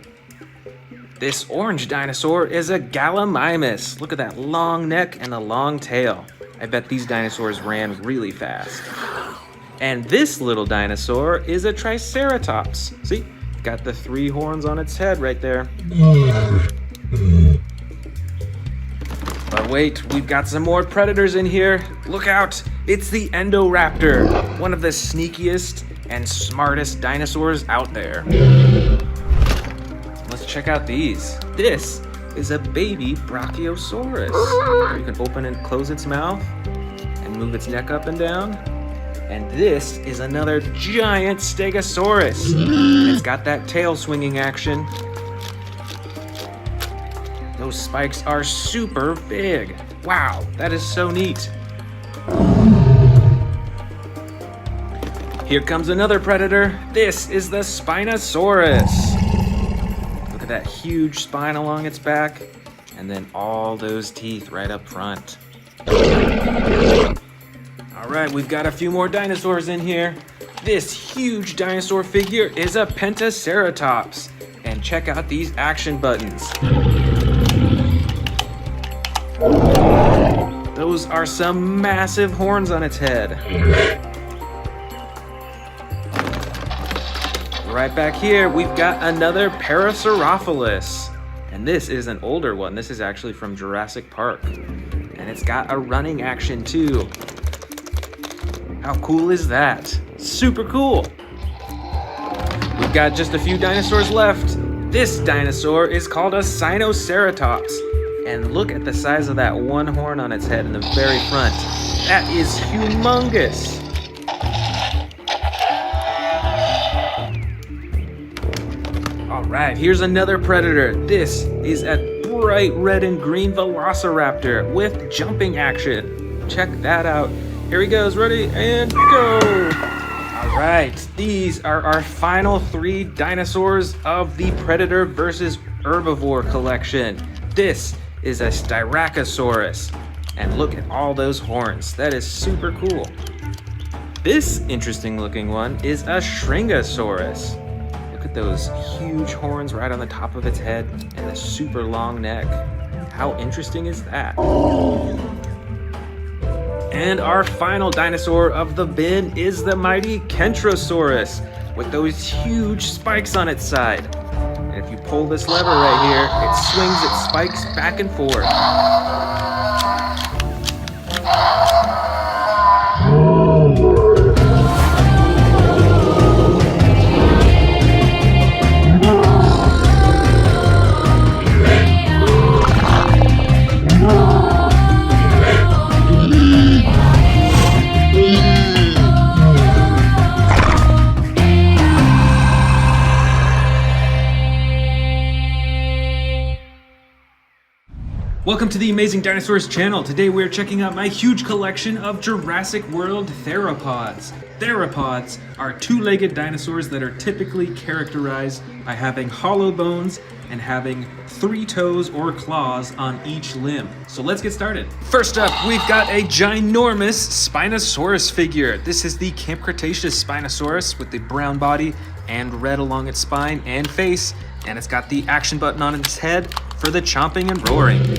This orange dinosaur is a Gallimimus. Look at that long neck and the long tail. I bet these dinosaurs ran really fast. And this little dinosaur is a Triceratops. See, got the three horns on its head right there. But wait, we've got some more predators in here. Look out, it's the Indoraptor, one of the sneakiest and smartest dinosaurs out there. Let's check out these. This is a baby Brachiosaurus. You can open and close its mouth and move its neck up and down. And this is another giant Stegosaurus. It's got that tail swinging action. Those spikes are super big. Wow, that is so neat. Here comes another predator. This is the Spinosaurus. Look at that huge spine along its back, and then all those teeth right up front. All right, we've got a few more dinosaurs in here. This huge dinosaur figure is a Pentaceratops. And check out these action buttons. Those are some massive horns on its head. Right back here, we've got another Parasaurolophus. And this is an older one. This is actually from Jurassic Park. And it's got a running action too. How cool is that? Super cool. We've got just a few dinosaurs left. This dinosaur is called a Sinoceratops. And look at the size of that one horn on its head in the very front. That is humongous. All right, here's another predator. This is a bright red and green Velociraptor with jumping action. Check that out. Here he goes, ready, and go. All right, these are our final 3 dinosaurs of the Predator versus Herbivore collection. This is a Styracosaurus, and look at all those horns. That is super cool. This interesting looking one is a Shringosaurus. Look at those huge horns right on the top of its head and the super long neck. How interesting is that? And our final dinosaur of the bin is the mighty Kentrosaurus with those huge spikes on its side. And if you pull this lever right here, it swings its spikes back and forth. Welcome to the Amazing Dinosaurs channel. Today we're checking out my huge collection of Jurassic World theropods. Theropods are two-legged dinosaurs that are typically characterized by having hollow bones and having 3 toes or claws on each limb. So let's get started. First up, we've got a ginormous Spinosaurus figure. This is the Camp Cretaceous Spinosaurus with the brown body and red along its spine and face, and it's got the action button on its head for the chomping and roaring.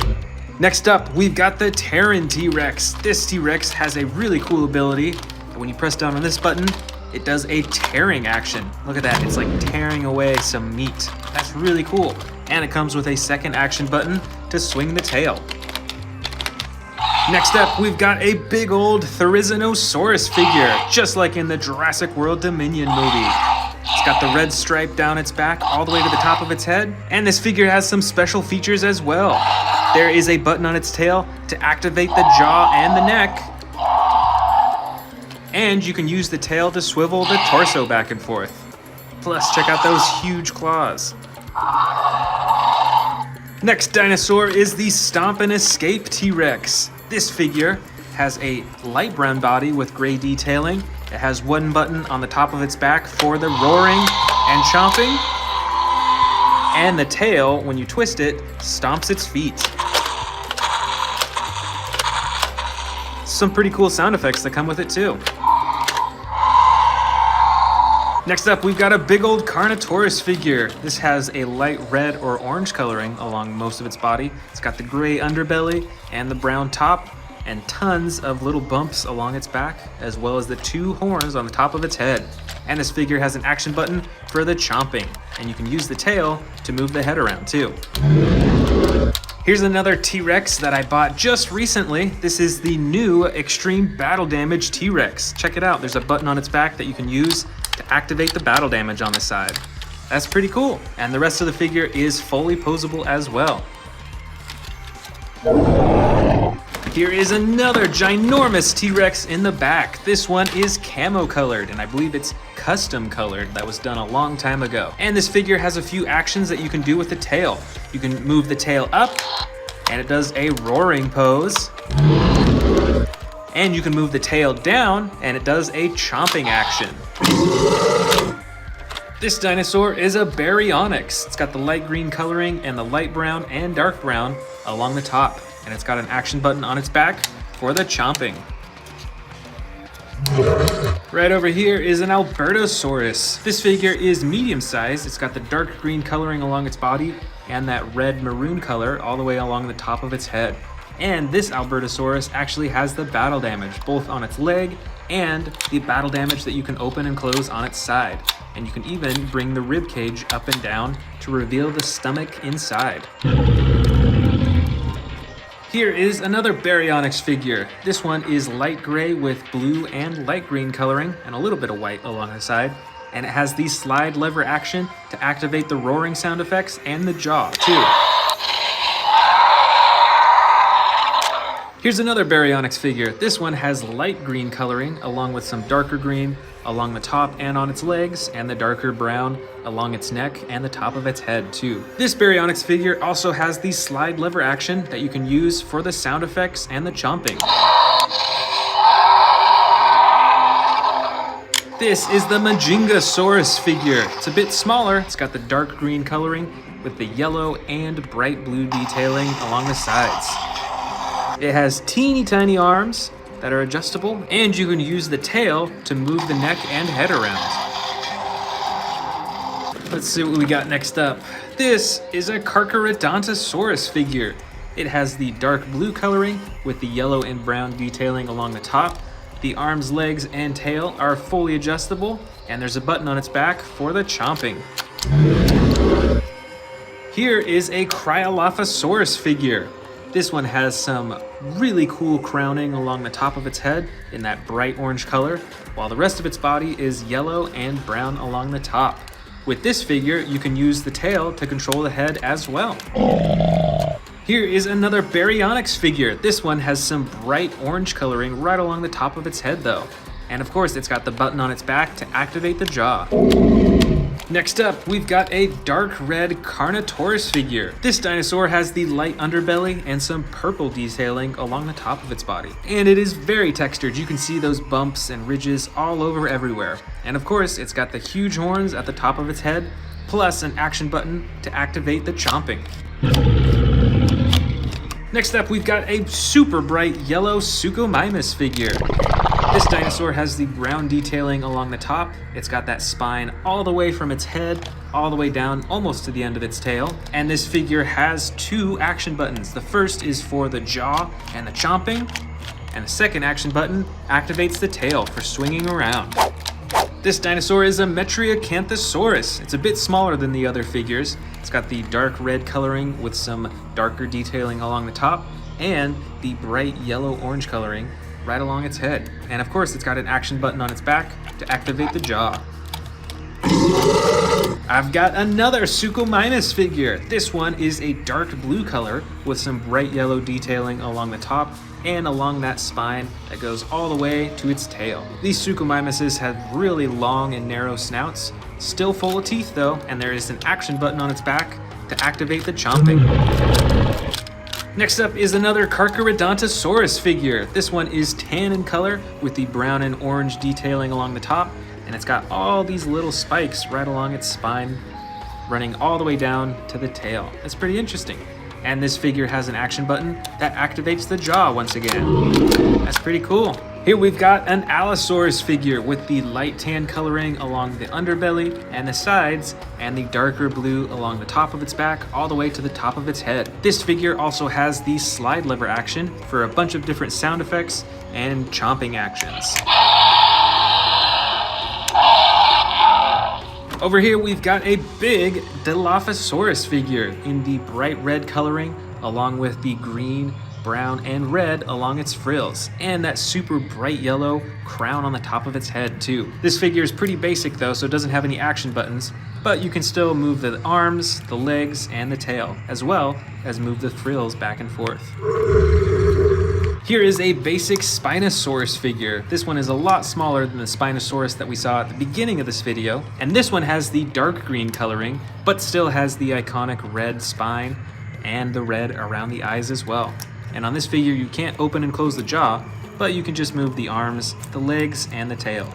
Next up, we've got the Terran T-Rex. This T-Rex has a really cool ability. When you press down on this button, it does a tearing action. Look at that, it's like tearing away some meat. That's really cool. And it comes with a second action button to swing the tail. Next up, we've got a big old Therizinosaurus figure, just like in the Jurassic World Dominion movie. It's got the red stripe down its back all the way to the top of its head, and this figure has some special features as well. There is a button on its tail to activate the jaw and the neck, and you can use the tail to swivel the torso back and forth. Plus, check out those huge claws. Next dinosaur is the Stomp and Escape T-Rex. This figure has a light brown body with gray detailing. It has one button on the top of its back for the roaring and chomping. And the tail, when you twist it, stomps its feet. Some pretty cool sound effects that come with it too. Next up, we've got a big old Carnotaurus figure. This has a light red or orange coloring along most of its body. It's got the gray underbelly and the brown top, and tons of little bumps along its back, as well as the 2 horns on the top of its head. And this figure has an action button for the chomping, and you can use the tail to move the head around too. Here's another T-Rex that I bought just recently. This is the new Extreme Battle Damage T-Rex. Check it out, there's a button on its back that you can use to activate the battle damage on the side. That's pretty cool, and the rest of the figure is fully posable as well. Here is another ginormous T-Rex in the back. This one is camo colored, and I believe it's custom colored. That was done a long time ago. And this figure has a few actions that you can do with the tail. You can move the tail up, and it does a roaring pose. And you can move the tail down, and it does a chomping action. This dinosaur is a Baryonyx. It's got the light green coloring and the light brown and dark brown along the top. And it's got an action button on its back for the chomping. Right over here is an Albertosaurus. This figure is medium sized. It's got the dark green coloring along its body and that red maroon color all the way along the top of its head. And this Albertosaurus actually has the battle damage, both on its leg and the battle damage that you can open and close on its side. And you can even bring the rib cage up and down to reveal the stomach inside. Here is another Baryonyx figure. This one is light gray with blue and light green coloring and a little bit of white along the side. And it has the slide lever action to activate the roaring sound effects and the jaw too. Here's another Baryonyx figure. This one has light green coloring along with some darker green along the top and on its legs, and the darker brown along its neck and the top of its head too. This Baryonyx figure also has the slide lever action that you can use for the sound effects and the chomping. This is the Majingasaurus figure. It's a bit smaller. It's got the dark green coloring with the yellow and bright blue detailing along the sides. It has teeny tiny arms that are adjustable, and you can use the tail to move the neck and head around. Let's see what we got next up. This is a Carcharodontosaurus figure. It has the dark blue coloring with the yellow and brown detailing along the top, The arms, legs, and tail are fully adjustable, and there's a button on its back for the chomping. Here is a Cryolophosaurus figure. This one has some really cool crowning along the top of its head in that bright orange color, while the rest of its body is yellow and brown along the top. With this figure, you can use the tail to control the head as well. Here is another Baryonyx figure. This one has some bright orange coloring right along the top of its head though. And of course, it's got the button on its back to activate the jaw. Next up, we've got a dark red Carnotaurus figure. This dinosaur has the light underbelly and some purple detailing along the top of its body. And it is very textured. You can see those bumps and ridges all over everywhere. And of course, it's got the huge horns at the top of its head, plus an action button to activate the chomping. Next up, we've got a super bright yellow Suchomimus figure. This dinosaur has the brown detailing along the top. It's got that spine all the way from its head, all the way down almost to the end of its tail. And this figure has 2 action buttons. The first is for the jaw and the chomping, and the second action button activates the tail for swinging around. This dinosaur is a Metriacanthosaurus. It's a bit smaller than the other figures. It's got the dark red coloring with some darker detailing along the top, and the bright yellow-orange coloring right along its head. And of course, it's got an action button on its back to activate the jaw. I've got another Suchomimus figure. This one is a dark blue color with some bright yellow detailing along the top and along that spine that goes all the way to its tail. These Suchomimuses have really long and narrow snouts, still full of teeth though, and there is an action button on its back to activate the chomping. Next up is another Carcharodontosaurus figure. This one is tan in color with the brown and orange detailing along the top, and it's got all these little spikes right along its spine, running all the way down to the tail. That's pretty interesting. And this figure has an action button that activates the jaw once again. That's pretty cool. Here we've got an Allosaurus figure with the light tan coloring along the underbelly and the sides, and the darker blue along the top of its back all the way to the top of its head. This figure also has the slide lever action for a bunch of different sound effects and chomping actions. Over here we've got a big Dilophosaurus figure in the bright red coloring along with the green, brown, and red along its frills, and that super bright yellow crown on the top of its head too. This figure is pretty basic though, so it doesn't have any action buttons, but you can still move the arms, the legs, and the tail, as well as move the frills back and forth. Here is a basic Spinosaurus figure. This one is a lot smaller than the Spinosaurus that we saw at the beginning of this video, and this one has the dark green coloring, but still has the iconic red spine and the red around the eyes as well. And on this figure, you can't open and close the jaw, but you can just move the arms, the legs, and the tail.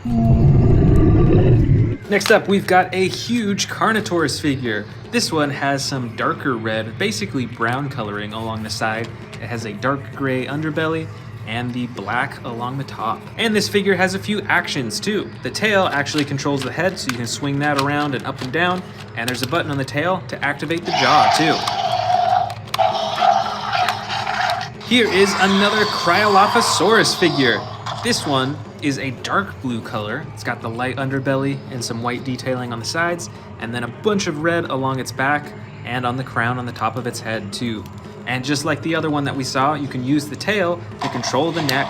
Next up, we've got a huge Carnotaurus figure. This one has some darker red, basically brown coloring along the side. It has a dark gray underbelly and the black along the top. And this figure has a few actions too. The tail actually controls the head, so you can swing that around and up and down, and there's a button on the tail to activate the jaw too. Here is another Cryolophosaurus figure. This one is a dark blue color. It's got the light underbelly and some white detailing on the sides, and then a bunch of red along its back and on the crown on the top of its head too. And just like the other one that we saw, you can use the tail to control the neck.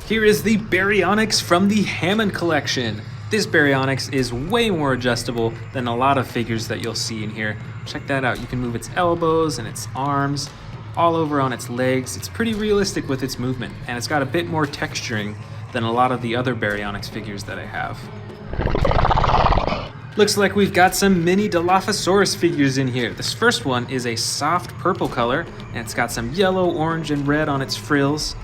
Here is the Baryonyx from the Hammond collection. This Baryonyx is way more adjustable than a lot of figures that you'll see in here. Check that out. You can move its elbows and its arms, all over on its legs. It's pretty realistic with its movement, and it's got a bit more texturing than a lot of the other Baryonyx figures that I have. Looks like we've got some mini Dilophosaurus figures in here. This first one is a soft purple color, and it's got some yellow, orange, and red on its frills.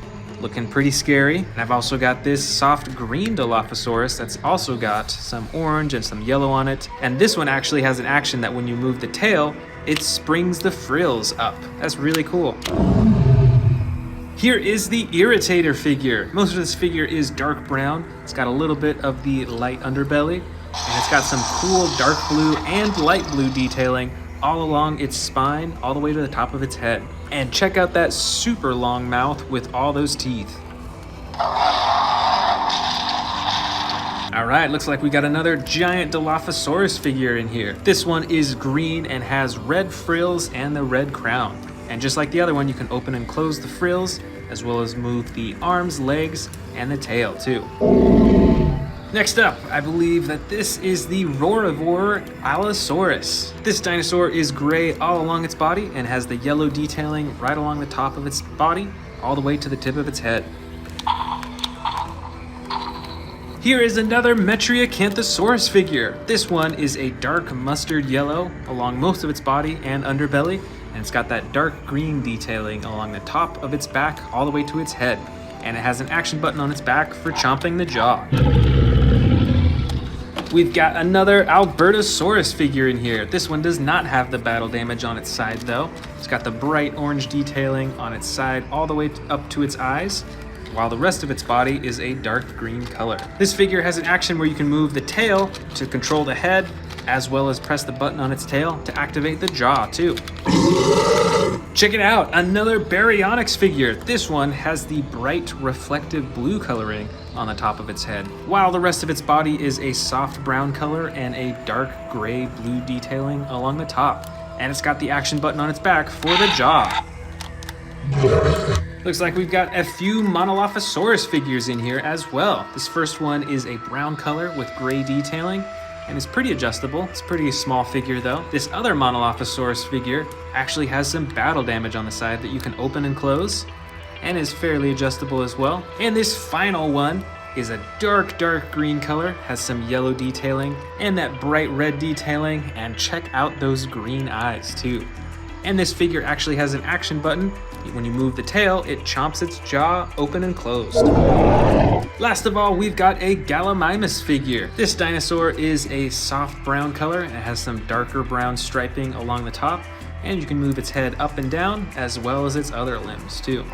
Looking pretty scary. And I've also got this soft green Dilophosaurus that's also got some orange and some yellow on it. And this one actually has an action that when you move the tail, it springs the frills up. That's really cool. Here is the Irritator figure. Most of this figure is dark brown. It's got a little bit of the light underbelly, and it's got some cool dark blue and light blue detailing all along its spine, all the way to the top of its head. And check out that super long mouth with all those teeth. Alright, looks like we got another giant Dilophosaurus figure in here. This one is green and has red frills and the red crown. And just like the other one, you can open and close the frills, as well as move the arms, legs, and the tail too. Next up, I believe that this is the Roarivore Allosaurus. This dinosaur is gray all along its body and has the yellow detailing right along the top of its body, all the way to the tip of its head. Here is another Metriacanthosaurus figure. This one is a dark mustard yellow along most of its body and underbelly, and it's got that dark green detailing along the top of its back all the way to its head. And it has an action button on its back for chomping the jaw. We've got another Albertosaurus figure in here. This one does not have the battle damage on its side though. It's got the bright orange detailing on its side all the way up to its eyes, while the rest of its body is a dark green color. This figure has an action where you can move the tail to control the head, as well as press the button on its tail to activate the jaw too. Check it out, another Baryonyx figure. This one has the bright reflective blue coloring on the top of its head, while the rest of its body is a soft brown color and a dark gray blue detailing along the top. And it's got the action button on its back for the jaw. Looks like we've got a few Monolophosaurus figures in here as well. This first one is a brown color with gray detailing, and it's pretty adjustable. It's a pretty small figure though. This other Monolophosaurus figure actually has some battle damage on the side that you can open and close, and is fairly adjustable as well. And this final one is a dark green color, has some yellow detailing and that bright red detailing, and check out those green eyes too. And this figure actually has an action button. When you move the tail, it chomps its jaw open and closed. Last of all, we've got a Gallimimus figure. This dinosaur is a soft brown color and it has some darker brown striping along the top, and you can move its head up and down as well as its other limbs too.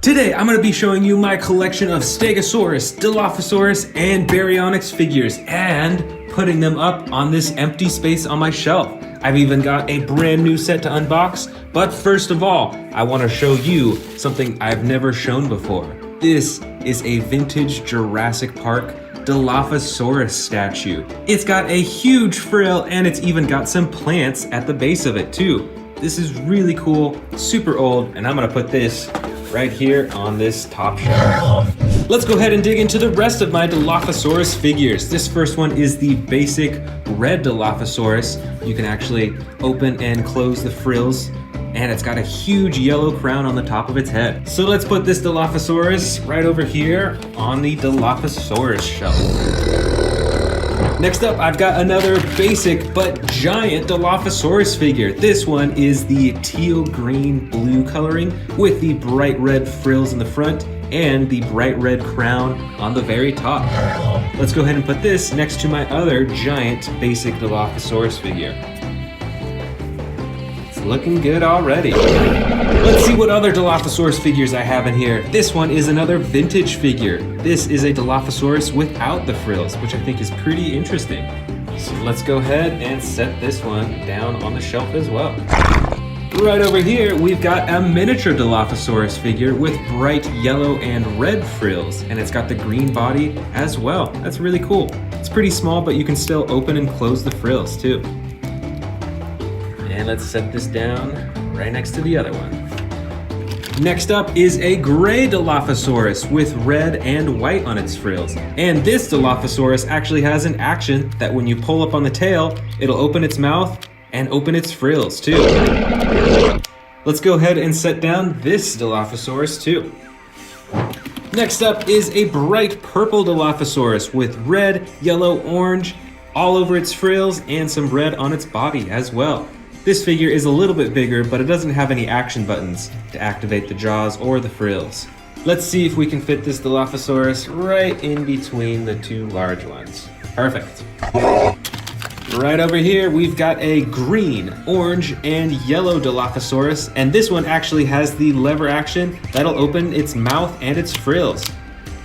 Today, I'm going to be showing you my collection of Stegosaurus, Dilophosaurus, and Baryonyx figures, and putting them up on this empty space on my shelf. I've even got a brand new set to unbox, but first of all, I want to show you something I've never shown before. This is a vintage Jurassic Park Dilophosaurus statue. It's got a huge frill, and it's even got some plants at the base of it too. This is really cool, super old, and I'm going to put this right here on this top shelf. Let's go ahead and dig into the rest of my Dilophosaurus figures. This first one is the basic red Dilophosaurus. You can actually open and close the frills, and it's got a huge yellow crown on the top of its head. So let's put this Dilophosaurus right over here on the Dilophosaurus shelf. Next up, I've got another basic but giant Dilophosaurus figure. This one is the teal green blue coloring with the bright red frills in the front and the bright red crown on the very top. Let's go ahead and put this next to my other giant basic Dilophosaurus figure. It's looking good already. Let's see what other Dilophosaurus figures I have in here. This one is another vintage figure. This is a Dilophosaurus without the frills, which I think is pretty interesting. So let's go ahead and set this one down on the shelf as well. Right over here, we've got a miniature Dilophosaurus figure with bright yellow and red frills, and it's got the green body as well. That's really cool. It's pretty small, but you can still open and close the frills too. And let's set this down right next to the other one. Next up is a gray Dilophosaurus with red and white on its frills. And this Dilophosaurus actually has an action that when you pull up on the tail, it'll open its mouth and open its frills too. Let's go ahead and set down this Dilophosaurus too. Next up is a bright purple Dilophosaurus with red, yellow, orange all over its frills and some red on its body as well. This figure is a little bit bigger, but it doesn't have any action buttons to activate the jaws or the frills. Let's see if we can fit this Dilophosaurus right in between the two large ones. Perfect. Right over here, we've got a green, orange, and yellow Dilophosaurus, and this one actually has the lever action that'll open its mouth and its frills.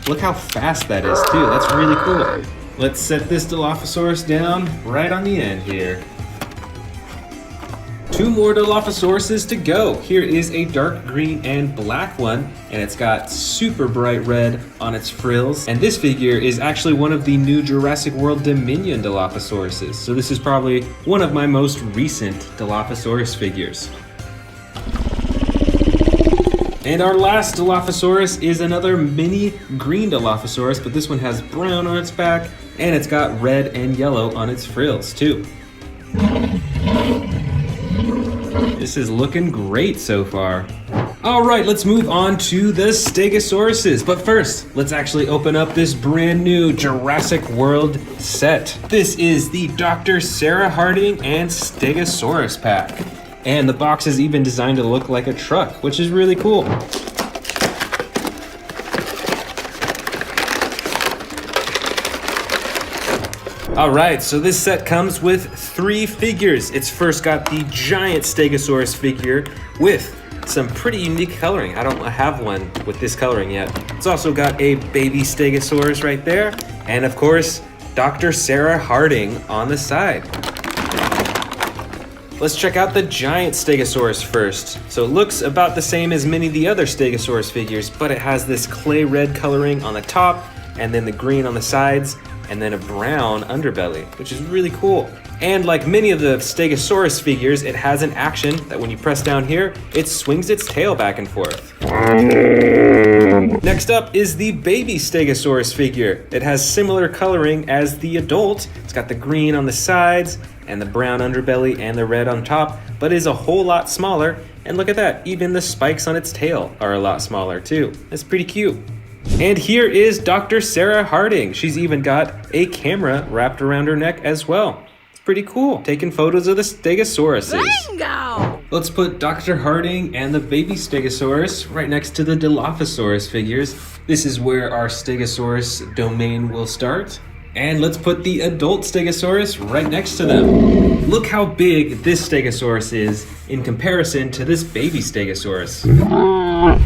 Look how fast that is too, that's really cool. Let's set this Dilophosaurus down right on the end here. Two more Dilophosauruses to go. Here is a dark green and black one, and it's got super bright red on its frills. And this figure is actually one of the new Jurassic World Dominion Dilophosauruses. So this is probably one of my most recent Dilophosaurus figures. And our last Dilophosaurus is another mini green Dilophosaurus, but this one has brown on its back, and it's got red and yellow on its frills too. This is looking great so far. All right, let's move on to the Stegosauruses. But first, let's actually open up this brand new Jurassic World set. This is the Dr. Sarah Harding and Stegosaurus pack. And the box is even designed to look like a truck, which is really cool. All right, so this set comes with 3 figures. It's first got the giant Stegosaurus figure with some pretty unique coloring. I don't have one with this coloring yet. It's also got a baby Stegosaurus right there, and of course, Dr. Sarah Harding on the side. Let's check out the giant Stegosaurus first. So it looks about the same as many of the other Stegosaurus figures, but it has this clay red coloring on the top, and then the green on the sides, and then a brown underbelly, which is really cool. And like many of the Stegosaurus figures, it has an action that when you press down here, it swings its tail back and forth. Next up is the baby Stegosaurus figure. It has similar coloring as the adult. It's got the green on the sides and the brown underbelly and the red on top, but is a whole lot smaller. And look at that, even the spikes on its tail are a lot smaller too. That's pretty cute. And here is Dr. Sarah Harding. She's even got a camera wrapped around her neck as well. It's pretty cool, taking photos of the Stegosauruses. Bingo! Let's put Dr. Harding and the baby Stegosaurus right next to the Dilophosaurus figures. This is where our Stegosaurus domain will start. And let's put the adult Stegosaurus right next to them. Look how big this Stegosaurus is in comparison to this baby Stegosaurus.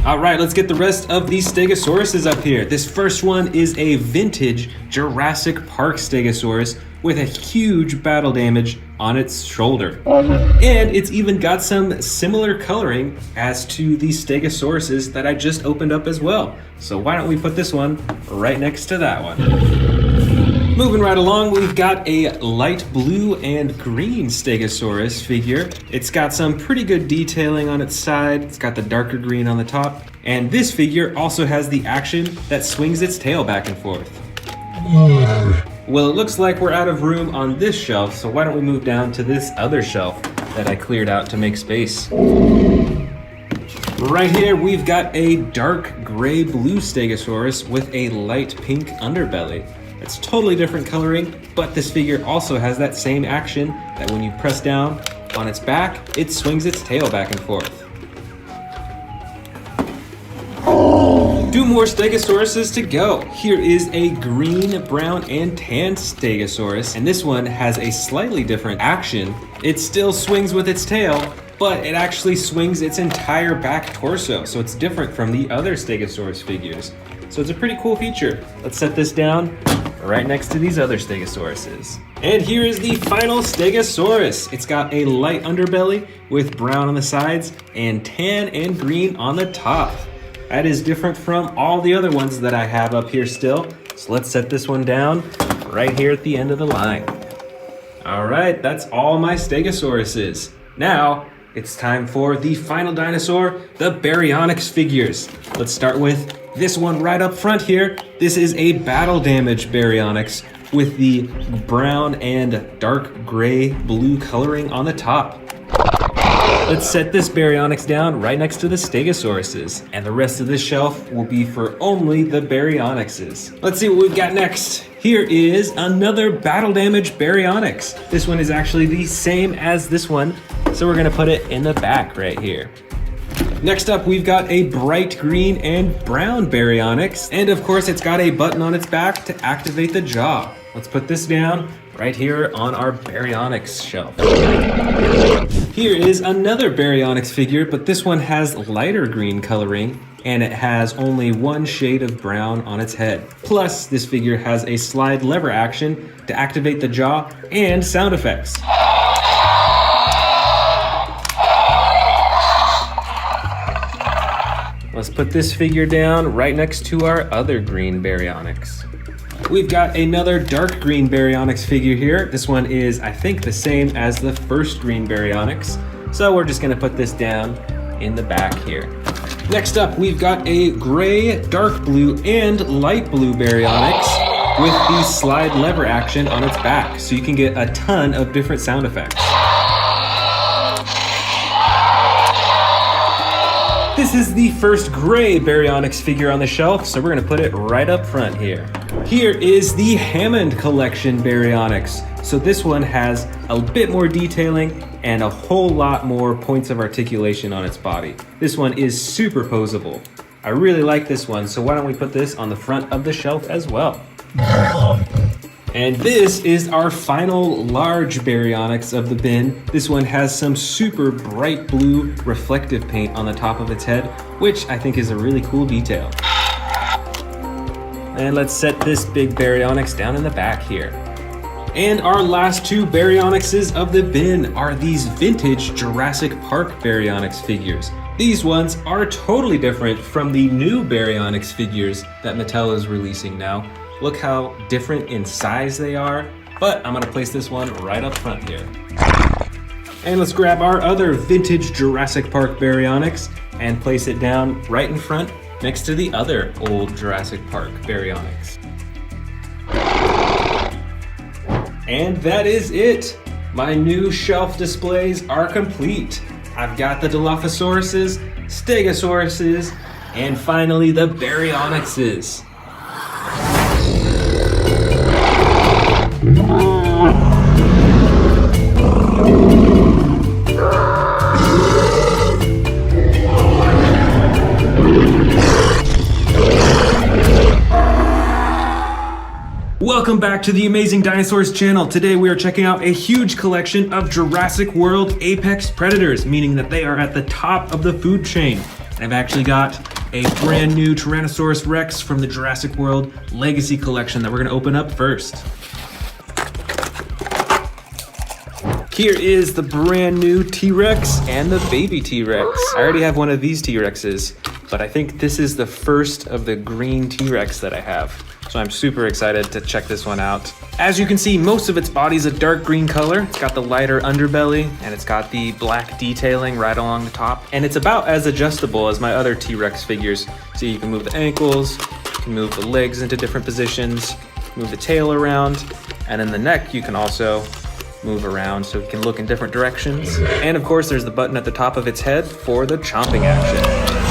All right, let's get the rest of these Stegosauruses up here. This first one is a vintage Jurassic Park Stegosaurus with a huge battle damage on its shoulder. And it's even got some similar coloring as to the Stegosauruses that I just opened up as well. So why don't we put this one right next to that one. Moving right along, we've got a light blue and green Stegosaurus figure. It's got some pretty good detailing on its side. It's got the darker green on the top. And this figure also has the action that swings its tail back and forth. Well, it looks like we're out of room on this shelf, so why don't we move down to this other shelf that I cleared out to make space. Right here, we've got a dark gray blue Stegosaurus with a light pink underbelly. It's totally different coloring, but this figure also has that same action that when you press down on its back, it swings its tail back and forth. 2 more Stegosauruses to go. Here is a green, brown, and tan Stegosaurus, and this one has a slightly different action. It still swings with its tail, but it actually swings its entire back torso, so it's different from the other Stegosaurus figures. So it's a pretty cool feature. Let's set this down right next to these other Stegosauruses. And here is the final Stegosaurus. It's got a light underbelly with brown on the sides and tan and green on the top. That is different from all the other ones that I have up here still. So let's set this one down right here at the end of the line. All right, that's all my Stegosauruses. Now, it's time for the final dinosaur, the Baryonyx figures. Let's start with this one right up front here. This is a battle damaged Baryonyx with the brown and dark gray blue coloring on the top. Let's set this Baryonyx down right next to the Stegosauruses, and the rest of this shelf will be for only the Baryonyxes. Let's see what we've got next. Here is another battle damaged Baryonyx. This one is actually the same as this one, so we're gonna put it in the back right here. Next up, we've got a bright green and brown Baryonyx, and of course it's got a button on its back to activate the jaw. Let's put this down right here on our Baryonyx shelf. Here is another Baryonyx figure, but this one has lighter green coloring, and it has only one shade of brown on its head. Plus, this figure has a slide lever action to activate the jaw and sound effects. Let's put this figure down right next to our other green Baryonyx. We've got another dark green Baryonyx figure here. This one is, I think, the same as the first green Baryonyx. So we're just gonna put this down in the back here. Next up, we've got a gray, dark blue, and light blue Baryonyx with the slide lever action on its back, so you can get a ton of different sound effects. This is the first gray Baryonyx figure on the shelf, so we're gonna put it right up front here. Here is the Hammond Collection Baryonyx. So this one has a bit more detailing and a whole lot more points of articulation on its body. This one is super posable. I really like this one, so why don't we put this on the front of the shelf as well. And this is our final large Baryonyx of the bin. This one has some super bright blue reflective paint on the top of its head, which I think is a really cool detail. And let's set this big Baryonyx down in the back here. And our last two Baryonyxes of the bin are these vintage Jurassic Park Baryonyx figures. These ones are totally different from the new Baryonyx figures that Mattel is releasing now. Look how different in size they are, but I'm gonna place this one right up front here. And let's grab our other vintage Jurassic Park Baryonyx and place it down right in front next to the other old Jurassic Park Baryonyx. And that is it. My new shelf displays are complete. I've got the Dilophosauruses, Stegosauruses, and finally the Baryonyxes. Welcome back to the Amazing Dinosaurs channel. Today we are checking out a huge collection of Jurassic World apex predators, meaning that they are at the top of the food chain. And I've actually got a brand new Tyrannosaurus Rex from the Jurassic World Legacy Collection that we're gonna open up first. Here is the brand new T-Rex and the baby T-Rex. I already have one of these T-Rexes, but I think this is the first of the green T-Rex that I have. So I'm super excited to check this one out. As you can see, most of its body is a dark green color. It's got the lighter underbelly, and it's got the black detailing right along the top. And it's about as adjustable as my other T-Rex figures. So you can move the ankles, you can move the legs into different positions, move the tail around, and in the neck you can also move around so it can look in different directions. And of course there's the button at the top of its head for the chomping action.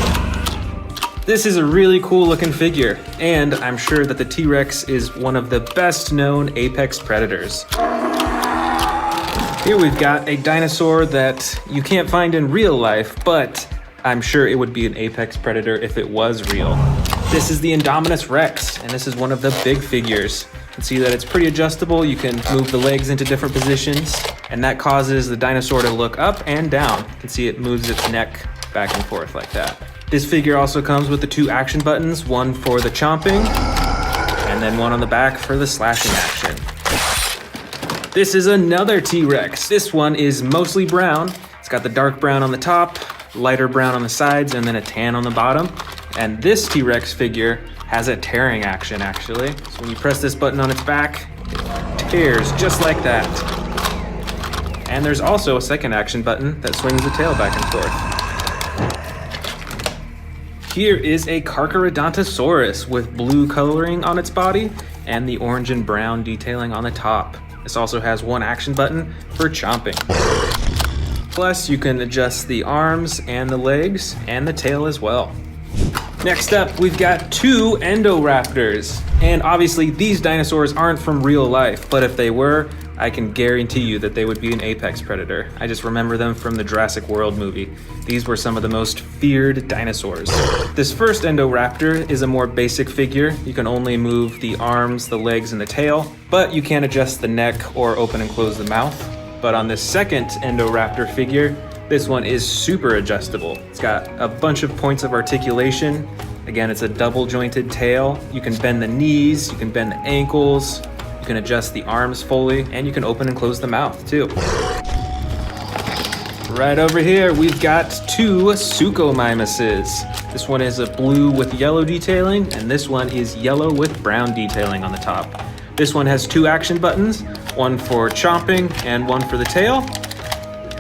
This is a really cool looking figure, and I'm sure that the T-Rex is one of the best known apex predators. Here we've got a dinosaur that you can't find in real life, but I'm sure it would be an apex predator if it was real. This is the Indominus Rex, and this is one of the big figures. You can see that it's pretty adjustable. You can move the legs into different positions, and that causes the dinosaur to look up and down. You can see it moves its neck back and forth like that. This figure also comes with the two action buttons, one for the chomping, and then one on the back for the slashing action. This is another T-Rex. This one is mostly brown. It's got the dark brown on the top, lighter brown on the sides, and then a tan on the bottom. And this T-Rex figure has a tearing action, actually. So when you press this button on its back, it tears just like that. And there's also a second action button that swings the tail back and forth. Here is a Carcharodontosaurus with blue coloring on its body and the orange and brown detailing on the top. This also has one action button for chomping. Plus, you can adjust the arms and the legs and the tail as well. Next up, we've got two Endoraptors. And obviously, these dinosaurs aren't from real life, but if they were, I can guarantee you that they would be an apex predator. I just remember them from the Jurassic World movie. These were some of the most feared dinosaurs. This first Endoraptor is a more basic figure. You can only move the arms, the legs, and the tail, but you can't adjust the neck or open and close the mouth. But on this second Endoraptor figure, this one is super adjustable. It's got a bunch of points of articulation. Again, it's a double jointed tail. You can bend the knees, you can bend the ankles, you can adjust the arms fully, and you can open and close the mouth too. Right over here, we've got two Suchomimuses. This one is a blue with yellow detailing, and this one is yellow with brown detailing on the top. This one has two action buttons, one for chomping and one for the tail.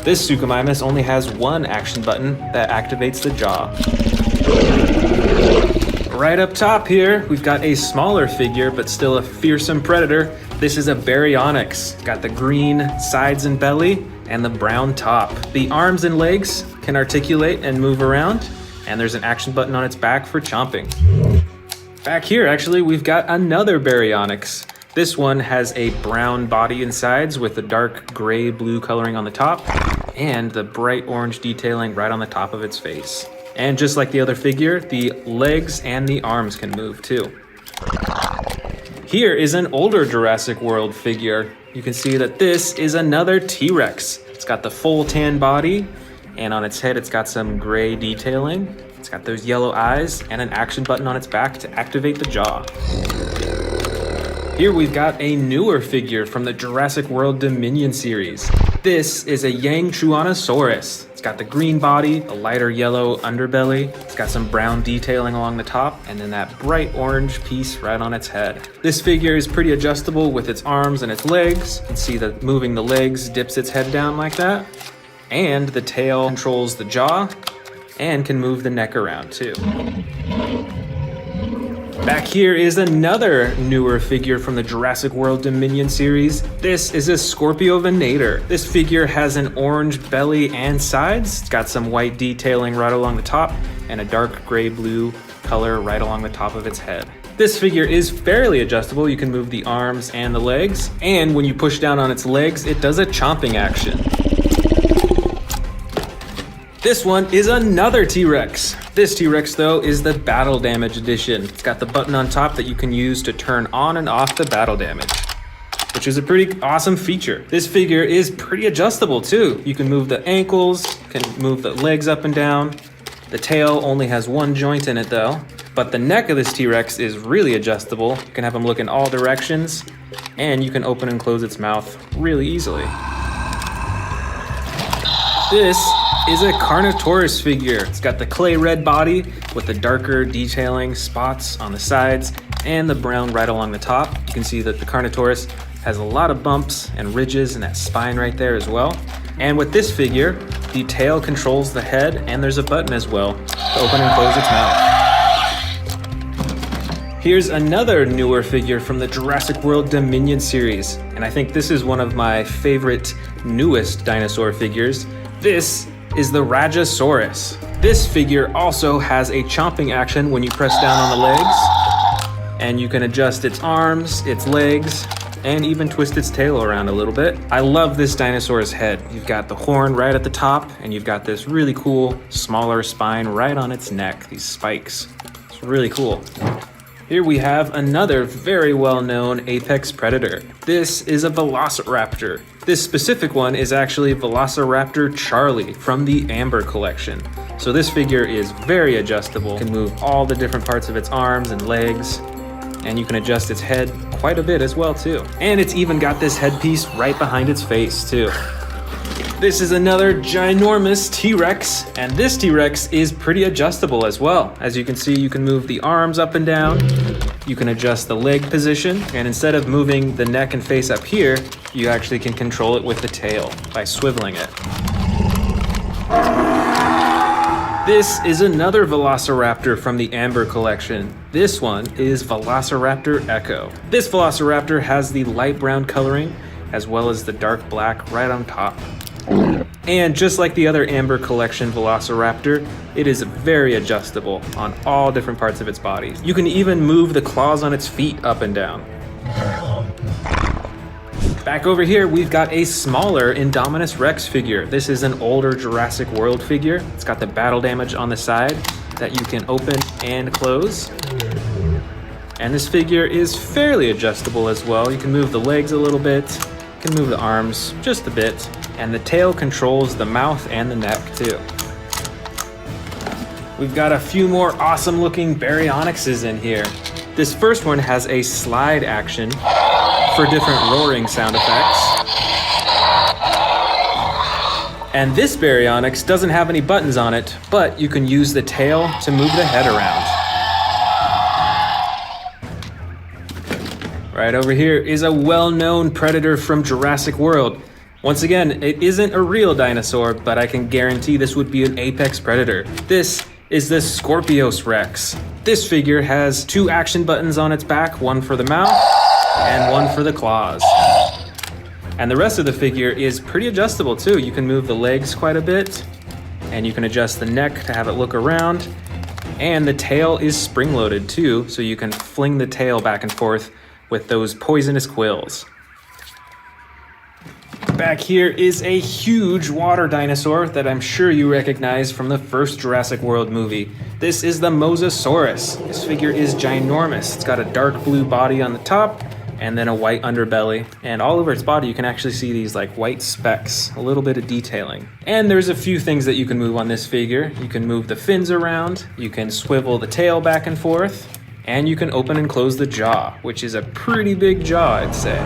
This Suchomimus only has one action button that activates the jaw. Right up top here, we've got a smaller figure, but still a fearsome predator. This is a Baryonyx. Got the green sides and belly and the brown top. The arms and legs can articulate and move around, and there's an action button on its back for chomping. Back here, actually, we've got another Baryonyx. This one has a brown body and sides with a dark gray blue coloring on the top and the bright orange detailing right on the top of its face. And just like the other figure, the legs and the arms can move too. Here is an older Jurassic World figure. You can see that this is another T-Rex. It's got the full tan body, and on its head it's got some gray detailing. It's got those yellow eyes and an action button on its back to activate the jaw. Here we've got a newer figure from the Jurassic World Dominion series. This is a Yangchuanosaurus. It's got the green body, a lighter yellow underbelly. It's got some brown detailing along the top, and then that bright orange piece right on its head. This figure is pretty adjustable with its arms and its legs. You can see that moving the legs dips its head down like that. And the tail controls the jaw and can move the neck around too. Back here is another newer figure from the Jurassic World Dominion series. This is a Scorpiovenator. This figure has an orange belly and sides. It's got some white detailing right along the top and a dark gray-blue color right along the top of its head. This figure is fairly adjustable. You can move the arms and the legs, and when you push down on its legs, it does a chomping action. This one is another T-Rex. This T-Rex, though, is the Battle Damage Edition. It's got the button on top that you can use to turn on and off the battle damage, which is a pretty awesome feature. This figure is pretty adjustable, too. You can move the ankles, can move the legs up and down. The tail only has one joint in it, though. But the neck of this T-Rex is really adjustable. You can have him look in all directions, and you can open and close its mouth really easily. This is a Carnotaurus figure. It's got the clay red body with the darker detailing spots on the sides and the brown right along the top. You can see that the Carnotaurus has a lot of bumps and ridges and that spine right there as well. And with this figure, the tail controls the head, and there's a button as well to open and close its mouth. Here's another newer figure from the Jurassic World Dominion series, and I think this is one of my favorite newest dinosaur figures. This is the Rajasaurus. This figure also has a chomping action when you press down on the legs, and you can adjust its arms, its legs, and even twist its tail around a little bit. I love this dinosaur's head. You've got the horn right at the top, and you've got this really cool, smaller spine right on its neck, these spikes. It's really cool. Here we have another very well-known apex predator. This is a Velociraptor. This specific one is actually Velociraptor Charlie from the Amber collection. So this figure is very adjustable, can move all the different parts of its arms and legs, and you can adjust its head quite a bit as well too. And it's even got this headpiece right behind its face too. This is another ginormous T-Rex, and this T-Rex is pretty adjustable as well. As you can see, you can move the arms up and down, you can adjust the leg position, and instead of moving the neck and face up here, you actually can control it with the tail by swiveling it. This is another Velociraptor from the Amber collection. This one is Velociraptor Echo. This Velociraptor has the light brown coloring as well as the dark black right on top. And just like the other Amber collection Velociraptor, it is very adjustable on all different parts of its body. You can even move the claws on its feet up and down. Back over here, we've got a smaller Indominus Rex figure. This is an older Jurassic World figure. It's got the battle damage on the side that you can open and close. And this figure is fairly adjustable as well. You can move the legs a little bit, you can move the arms just a bit, and the tail controls the mouth and the neck too. We've got a few more awesome looking Baryonyxes in here. This first one has a slide action for different roaring sound effects. And this Baryonyx doesn't have any buttons on it, but you can use the tail to move the head around. Right over here is a well-known predator from Jurassic World. Once again, it isn't a real dinosaur, but I can guarantee this would be an apex predator. This is the Scorpius Rex. This figure has 2 action buttons on its back, one for the mouth and one for the claws. And the rest of the figure is pretty adjustable too. You can move the legs quite a bit, and you can adjust the neck to have it look around. And the tail is spring-loaded too, so you can fling the tail back and forth with those poisonous quills. Back here is a huge water dinosaur that I'm sure you recognize from the first Jurassic World movie. This is the Mosasaurus. This figure is ginormous. It's got a dark blue body on the top and then a white underbelly. And all over its body you can actually see these like white specks, a little bit of detailing. And there's a few things that you can move on this figure. You can move the fins around, you can swivel the tail back and forth, and you can open and close the jaw, which is a pretty big jaw, I'd say.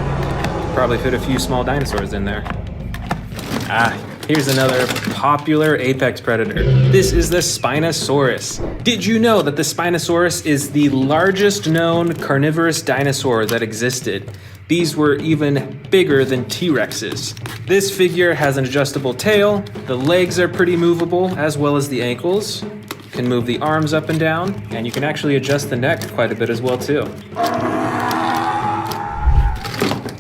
Probably fit a few small dinosaurs in there. Here's another popular apex predator. This is the Spinosaurus. Did you know that the Spinosaurus is the largest known carnivorous dinosaur that existed? These were even bigger than T-Rexes. This figure has an adjustable tail, the legs are pretty movable, as well as the ankles. You can move the arms up and down, and you can actually adjust the neck quite a bit as well too.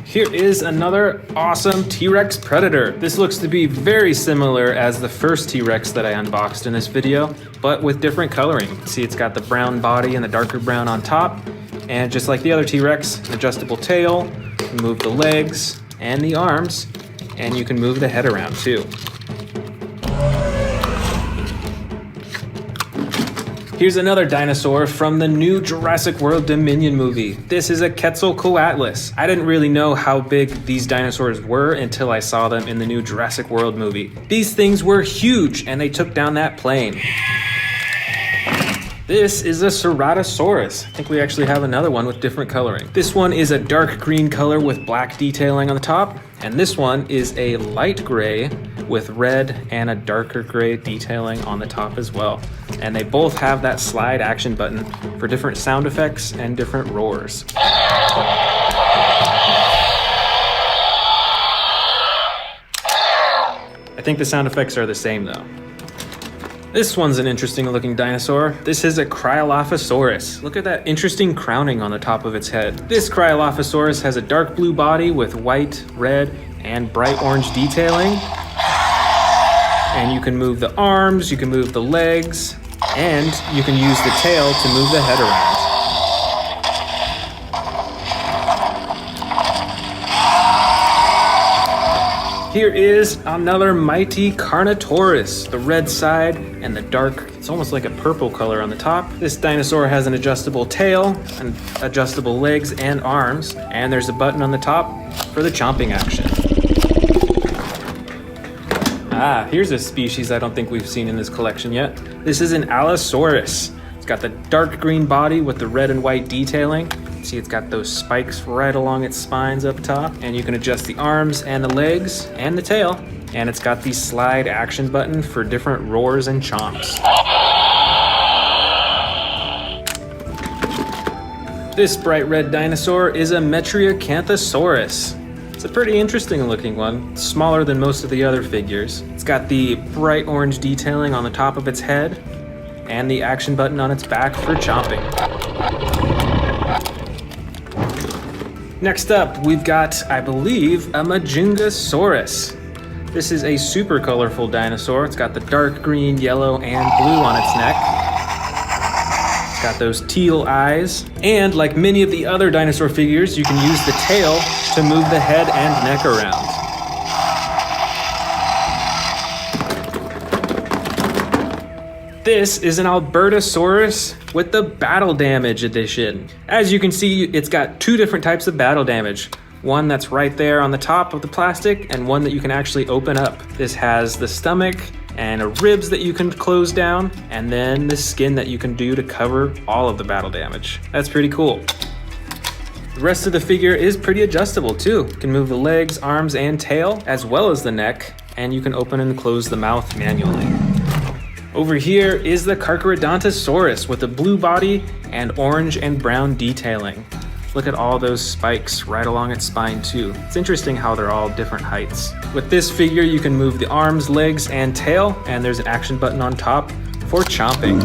Here is another awesome T-Rex predator. This looks to be very similar as the first T-Rex that I unboxed in this video, but with different coloring. See, it's got the brown body and the darker brown on top, and just like the other T-Rex, adjustable tail, you can move the legs and the arms, and you can move the head around too. Here's another dinosaur from the new Jurassic World Dominion movie. This is a Quetzalcoatlus. I didn't really know how big these dinosaurs were until I saw them in the new Jurassic World movie. These things were huge, and they took down that plane. This is a Ceratosaurus. I think we actually have another one with different coloring. This one is a dark green color with black detailing on the top, and this one is a light gray with red and a darker gray detailing on the top as well. And they both have that slide action button for different sound effects and different roars. I think the sound effects are the same though. This one's an interesting looking dinosaur. This is a Cryolophosaurus. Look at that interesting crowning on the top of its head. This Cryolophosaurus has a dark blue body with white, red, and bright orange detailing. And you can move the arms, you can move the legs, and you can use the tail to move the head around. Here is another mighty Carnotaurus, the red side and the dark, it's almost like a purple color on the top. This dinosaur has an adjustable tail and adjustable legs and arms, and there's a button on the top for the chomping action. Here's a species I don't think we've seen in this collection yet. This is an Allosaurus. It's got the dark green body with the red and white detailing. See, it's got those spikes right along its spines up top, and you can adjust the arms and the legs and the tail. and it's got the slide action button for different roars and chomps. This bright red dinosaur is a Metriacanthosaurus. It's a pretty interesting looking one. It's smaller than most of the other figures. It's got the bright orange detailing on the top of its head and the action button on its back for chomping. Next up, we've got, I believe, a Majungasaurus. This is a super colorful dinosaur. It's got the dark green, yellow, and blue on its neck. It's got those teal eyes. And like many of the other dinosaur figures, you can use the tail to move the head and neck around. This is an Albertosaurus with the Battle Damage edition. As you can see, it's got two different types of battle damage. One that's right there on the top of the plastic, and one that you can actually open up. This has the stomach and ribs that you can close down, and then the skin that you can do to cover all of the battle damage. That's pretty cool. The rest of the figure is pretty adjustable too. You can move the legs, arms, and tail, as well as the neck, and you can open and close the mouth manually. Over here is the Carcharodontosaurus with a blue body and orange and brown detailing. Look at all those spikes right along its spine too. It's interesting how they're all different heights. With this figure, you can move the arms, legs, and tail, and there's an action button on top for chomping.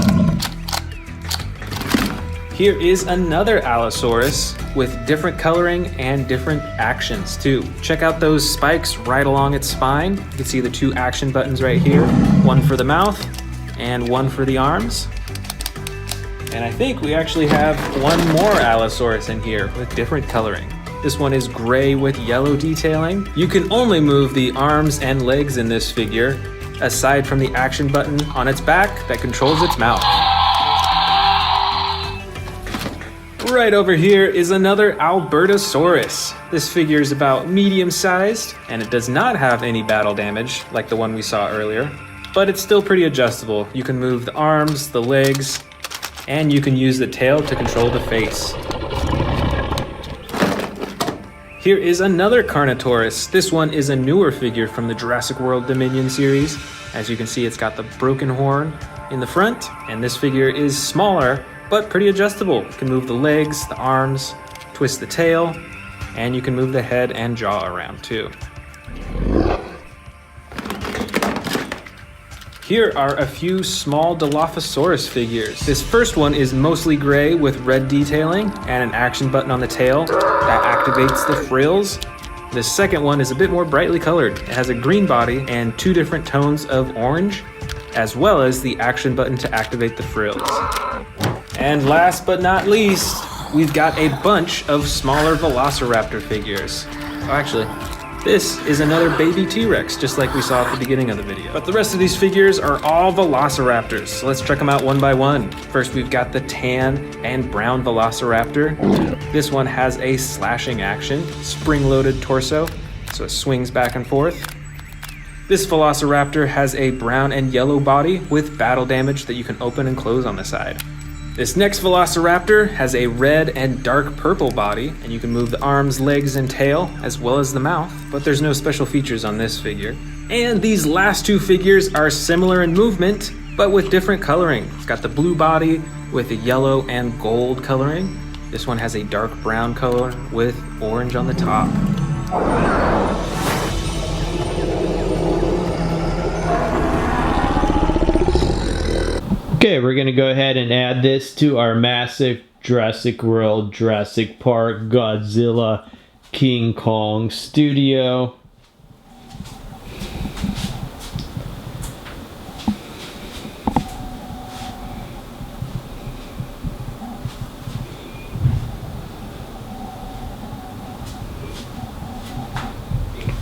Here is another Allosaurus with different coloring and different actions too. Check out those spikes right along its spine. You can see the two action buttons right here, one for the mouth and one for the arms. And I think we actually have one more Allosaurus in here with different coloring. This one is gray with yellow detailing. You can only move the arms and legs in this figure, aside from the action button on its back that controls its mouth. Right over here is another Albertosaurus. This figure is about medium sized, and it does not have any battle damage like the one we saw earlier, but it's still pretty adjustable. You can move the arms, the legs, and you can use the tail to control the face. Here is another Carnotaurus. This one is a newer figure from the Jurassic World Dominion series. As you can see, it's got the broken horn in the front, and this figure is smaller, but pretty adjustable. You can move the legs, the arms, twist the tail, and you can move the head and jaw around too. Here are a few small Dilophosaurus figures. This first one is mostly gray with red detailing and an action button on the tail that activates the frills. The second one is a bit more brightly colored. It has a green body and two different tones of orange, as well as the action button to activate the frills. And last but not least, we've got a bunch of smaller Velociraptor figures. Oh, actually, this is another baby T-Rex, just like we saw at the beginning of the video. But the rest of these figures are all Velociraptors, so let's check them out one by one. First, we've got the tan and brown Velociraptor. This one has a slashing action, spring-loaded torso, so it swings back and forth. This Velociraptor has a brown and yellow body with battle damage that you can open and close on the side. This next Velociraptor has a red and dark purple body, and you can move the arms, legs, and tail, as well as the mouth, but there's no special features on this figure. And these last two figures are similar in movement, but with different coloring. It's got the blue body with a yellow and gold coloring. This one has a dark brown color with orange on the top. Okay, we're going to go ahead and add this to our massive Jurassic World, Jurassic Park, Godzilla, King Kong studio.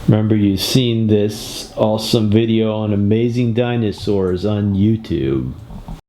Remember, you've seen this awesome video on amazing dinosaurs on YouTube.